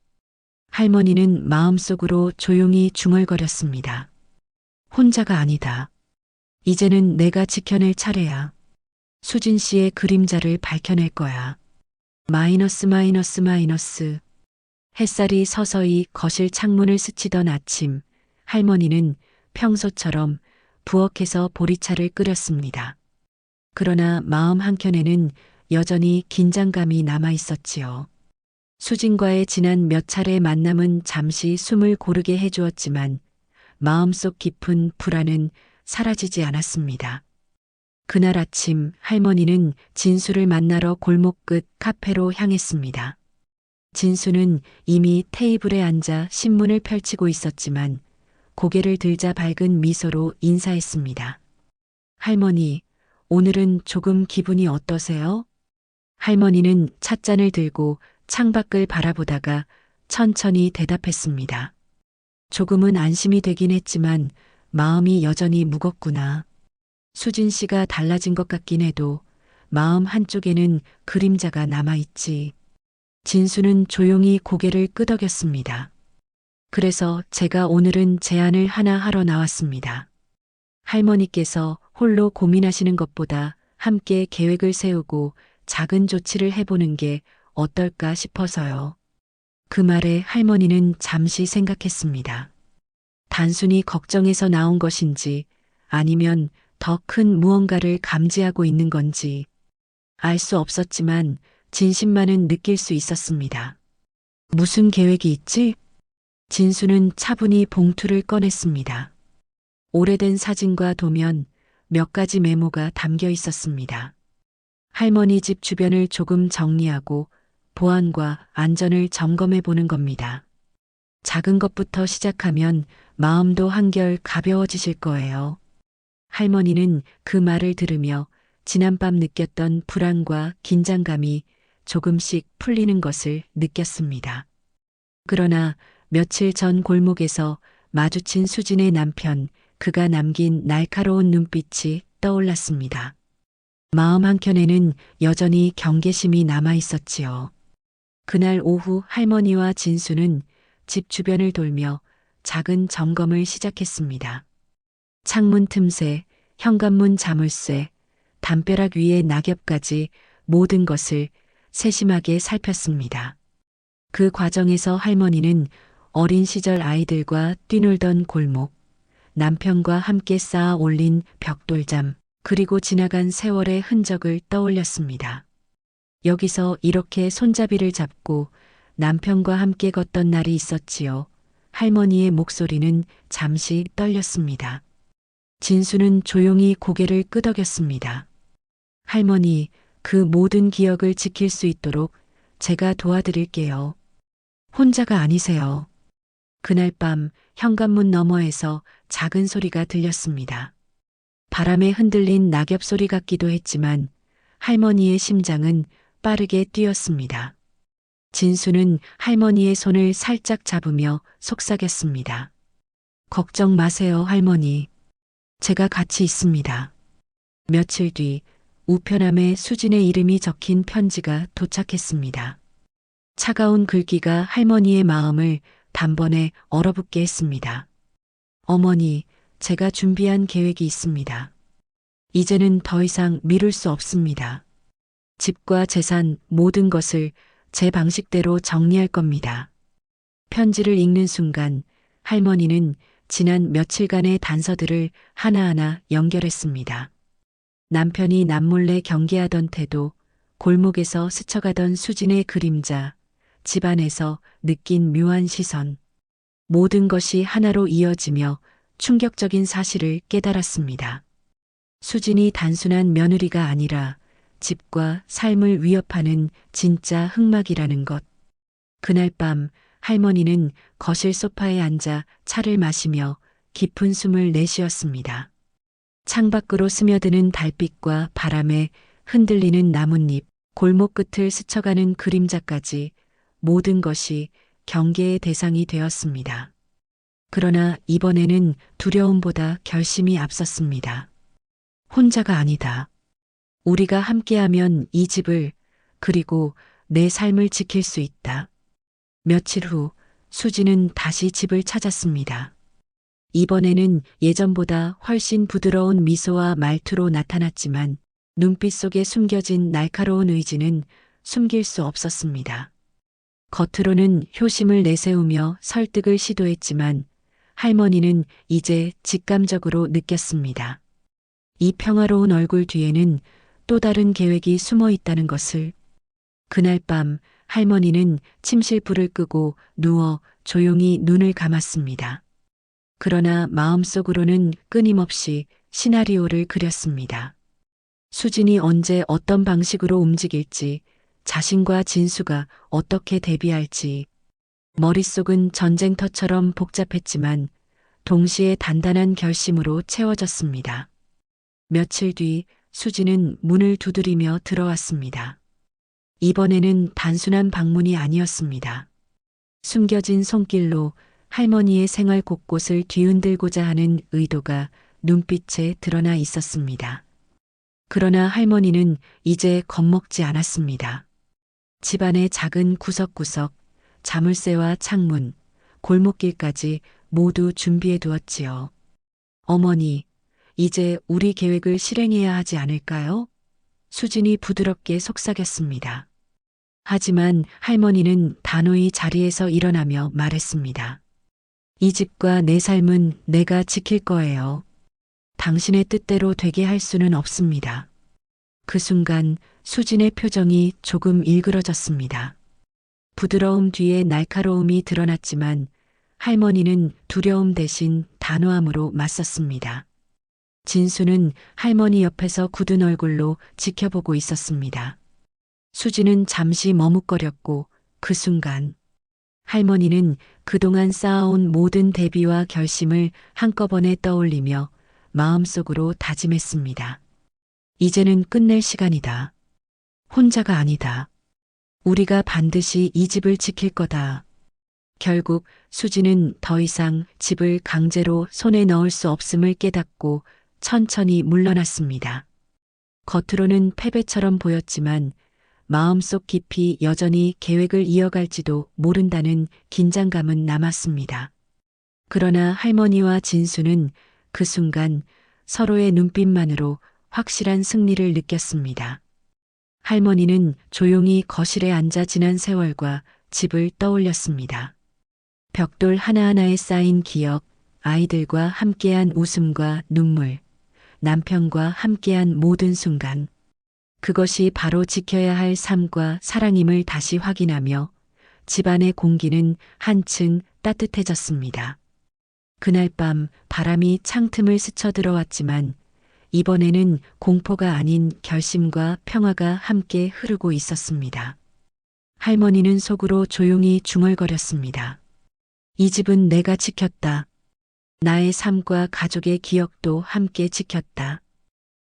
할머니는 마음속으로 조용히 중얼거렸습니다. 혼자가 아니다. 이제는 내가 지켜낼 차례야. 수진 씨의 그림자를 밝혀낼 거야. 마이너스 마이너스 마이너스. 햇살이 서서히 거실 창문을 스치던 아침, 할머니는 평소처럼 부엌에서 보리차를 끓였습니다. 그러나 마음 한켠에는 여전히 긴장감이 남아 있었지요. 수진과의 지난 몇 차례의 만남은 잠시 숨을 고르게 해주었지만 마음속 깊은 불안은 사라지지 않았습니다. 그날 아침 할머니는 진수를 만나러 골목 끝 카페로 향했습니다. 진수는 이미 테이블에 앉아 신문을 펼치고 있었지만 고개를 들자 밝은 미소로 인사했습니다. 할머니, 오늘은 조금 기분이 어떠세요? 할머니는 찻잔을 들고 창밖을 바라보다가 천천히 대답했습니다. 조금은 안심이 되긴 했지만 마음이 여전히 무겁구나. 수진 씨가 달라진 것 같긴 해도 마음 한쪽에는 그림자가 남아있지. 진수는 조용히 고개를 끄덕였습니다. 그래서 제가 오늘은 제안을 하나 하러 나왔습니다. 할머니께서 홀로 고민하시는 것보다 함께 계획을 세우고 작은 조치를 해보는 게 어떨까 싶어서요. 그 말에 할머니는 잠시 생각했습니다. 단순히 걱정해서 나온 것인지 아니면 더 큰 무언가를 감지하고 있는 건지 알 수 없었지만 진심만은 느낄 수 있었습니다. 무슨 계획이 있지? 진수는 차분히 봉투를 꺼냈습니다. 오래된 사진과 도면, 몇 가지 메모가 담겨 있었습니다. 할머니 집 주변을 조금 정리하고 보안과 안전을 점검해 보는 겁니다. 작은 것부터 시작하면 마음도 한결 가벼워지실 거예요. 할머니는 그 말을 들으며 지난밤 느꼈던 불안과 긴장감이 조금씩 풀리는 것을 느꼈습니다. 그러나 며칠 전 골목에서 마주친 수진의 남편, 그가 남긴 날카로운 눈빛이 떠올랐습니다. 마음 한켠에는 여전히 경계심이 남아 있었지요. 그날 오후 할머니와 진수는 집 주변을 돌며 작은 점검을 시작했습니다. 창문 틈새, 현관문 자물쇠, 담벼락 위의 낙엽까지 모든 것을 세심하게 살폈습니다. 그 과정에서 할머니는 어린 시절 아이들과 뛰놀던 골목, 남편과 함께 쌓아 올린 벽돌잠, 그리고 지나간 세월의 흔적을 떠올렸습니다. 여기서 이렇게 손잡이를 잡고 남편과 함께 걷던 날이 있었지요. 할머니의 목소리는 잠시 떨렸습니다. 진수는 조용히 고개를 끄덕였습니다. 할머니, 그 모든 기억을 지킬 수 있도록 제가 도와드릴게요. 혼자가 아니세요. 그날 밤 현관문 너머에서 작은 소리가 들렸습니다. 바람에 흔들린 낙엽 소리 같기도 했지만 할머니의 심장은 빠르게 뛰었습니다. 진수는 할머니의 손을 살짝 잡으며 속삭였습니다. 걱정 마세요, 할머니. 제가 같이 있습니다. 며칠 뒤 우편함에 수진의 이름이 적힌 편지가 도착했습니다. 차가운 글귀가 할머니의 마음을 단번에 얼어붙게 했습니다. 어머니, 제가 준비한 계획이 있습니다. 이제는 더 이상 미룰 수 없습니다. 집과 재산 모든 것을 제 방식대로 정리할 겁니다. 편지를 읽는 순간 할머니는 지난 며칠간의 단서들을 하나하나 연결했습니다. 남편이 남몰래 경계하던 태도, 골목에서 스쳐가던 수진의 그림자, 집안에서 느낀 묘한 시선, 모든 것이 하나로 이어지며 충격적인 사실을 깨달았습니다. 수진이 단순한 며느리가 아니라 집과 삶을 위협하는 진짜 흑막이라는 것. 그날 밤 할머니는 거실 소파에 앉아 차를 마시며 깊은 숨을 내쉬었습니다. 창밖으로 스며드는 달빛과 바람에 흔들리는 나뭇잎, 골목 끝을 스쳐가는 그림자까지 모든 것이 경계의 대상이 되었습니다. 그러나 이번에는 두려움보다 결심이 앞섰습니다. 혼자가 아니다. 우리가 함께하면 이 집을, 그리고 내 삶을 지킬 수 있다. 며칠 후 수지는 다시 집을 찾았습니다. 이번에는 예전보다 훨씬 부드러운 미소와 말투로 나타났지만 눈빛 속에 숨겨진 날카로운 의지는 숨길 수 없었습니다. 겉으로는 효심을 내세우며 설득을 시도했지만 할머니는 이제 직감적으로 느꼈습니다. 이 평화로운 얼굴 뒤에는 또 다른 계획이 숨어 있다는 것을. 그날 밤 할머니는 침실 불을 끄고 누워 조용히 눈을 감았습니다. 그러나 마음속으로는 끊임없이 시나리오를 그렸습니다. 수진이 언제 어떤 방식으로 움직일지, 자신과 진수가 어떻게 대비할지. 머릿속은 전쟁터처럼 복잡했지만 동시에 단단한 결심으로 채워졌습니다. 며칠 뒤 수진은 문을 두드리며 들어왔습니다. 이번에는 단순한 방문이 아니었습니다. 숨겨진 손길로 할머니의 생활 곳곳을 뒤흔들고자 하는 의도가 눈빛에 드러나 있었습니다. 그러나 할머니는 이제 겁먹지 않았습니다. 집안의 작은 구석구석, 자물쇠와 창문, 골목길까지 모두 준비해 두었지요. 어머니, 이제 우리 계획을 실행해야 하지 않을까요? 수진이 부드럽게 속삭였습니다. 하지만 할머니는 단호히 자리에서 일어나며 말했습니다. 이 집과 내 삶은 내가 지킬 거예요. 당신의 뜻대로 되게 할 수는 없습니다. 그 순간 수진의 표정이 조금 일그러졌습니다. 부드러움 뒤에 날카로움이 드러났지만 할머니는 두려움 대신 단호함으로 맞섰습니다. 진수는 할머니 옆에서 굳은 얼굴로 지켜보고 있었습니다. 수지는 잠시 머뭇거렸고 그 순간 할머니는 그동안 쌓아온 모든 대비와 결심을 한꺼번에 떠올리며 마음속으로 다짐했습니다. 이제는 끝낼 시간이다. 혼자가 아니다. 우리가 반드시 이 집을 지킬 거다. 결국 수지는 더 이상 집을 강제로 손에 넣을 수 없음을 깨닫고 천천히 물러났습니다. 겉으로는 패배처럼 보였지만 마음속 깊이 여전히 계획을 이어갈지도 모른다는 긴장감은 남았습니다. 그러나 할머니와 진수는 그 순간 서로의 눈빛만으로 확실한 승리를 느꼈습니다. 할머니는 조용히 거실에 앉아 지난 세월과 집을 떠올렸습니다. 벽돌 하나하나에 쌓인 기억, 아이들과 함께한 웃음과 눈물, 남편과 함께한 모든 순간. 그것이 바로 지켜야 할 삶과 사랑임을 다시 확인하며 집안의 공기는 한층 따뜻해졌습니다. 그날 밤 바람이 창틈을 스쳐 들어왔지만 이번에는 공포가 아닌 결심과 평화가 함께 흐르고 있었습니다. 할머니는 속으로 조용히 중얼거렸습니다. 이 집은 내가 지켰다. 나의 삶과 가족의 기억도 함께 지켰다.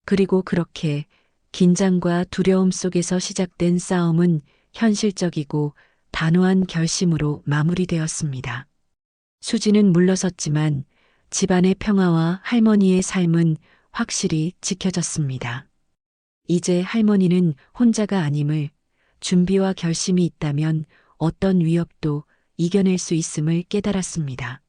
그리고 그렇게 긴장과 두려움 속에서 시작된 싸움은 현실적이고 단호한 결심으로 마무리되었습니다. 수지는 물러섰지만 집안의 평화와 할머니의 삶은 확실히 지켜졌습니다. 이제 할머니는 혼자가 아님을, 준비와 결심이 있다면 어떤 위협도 이겨낼 수 있음을 깨달았습니다.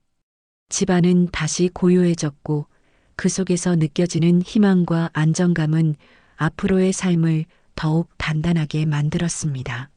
집안은 다시 고요해졌고 그 속에서 느껴지는 희망과 안정감은 앞으로의 삶을 더욱 단단하게 만들었습니다.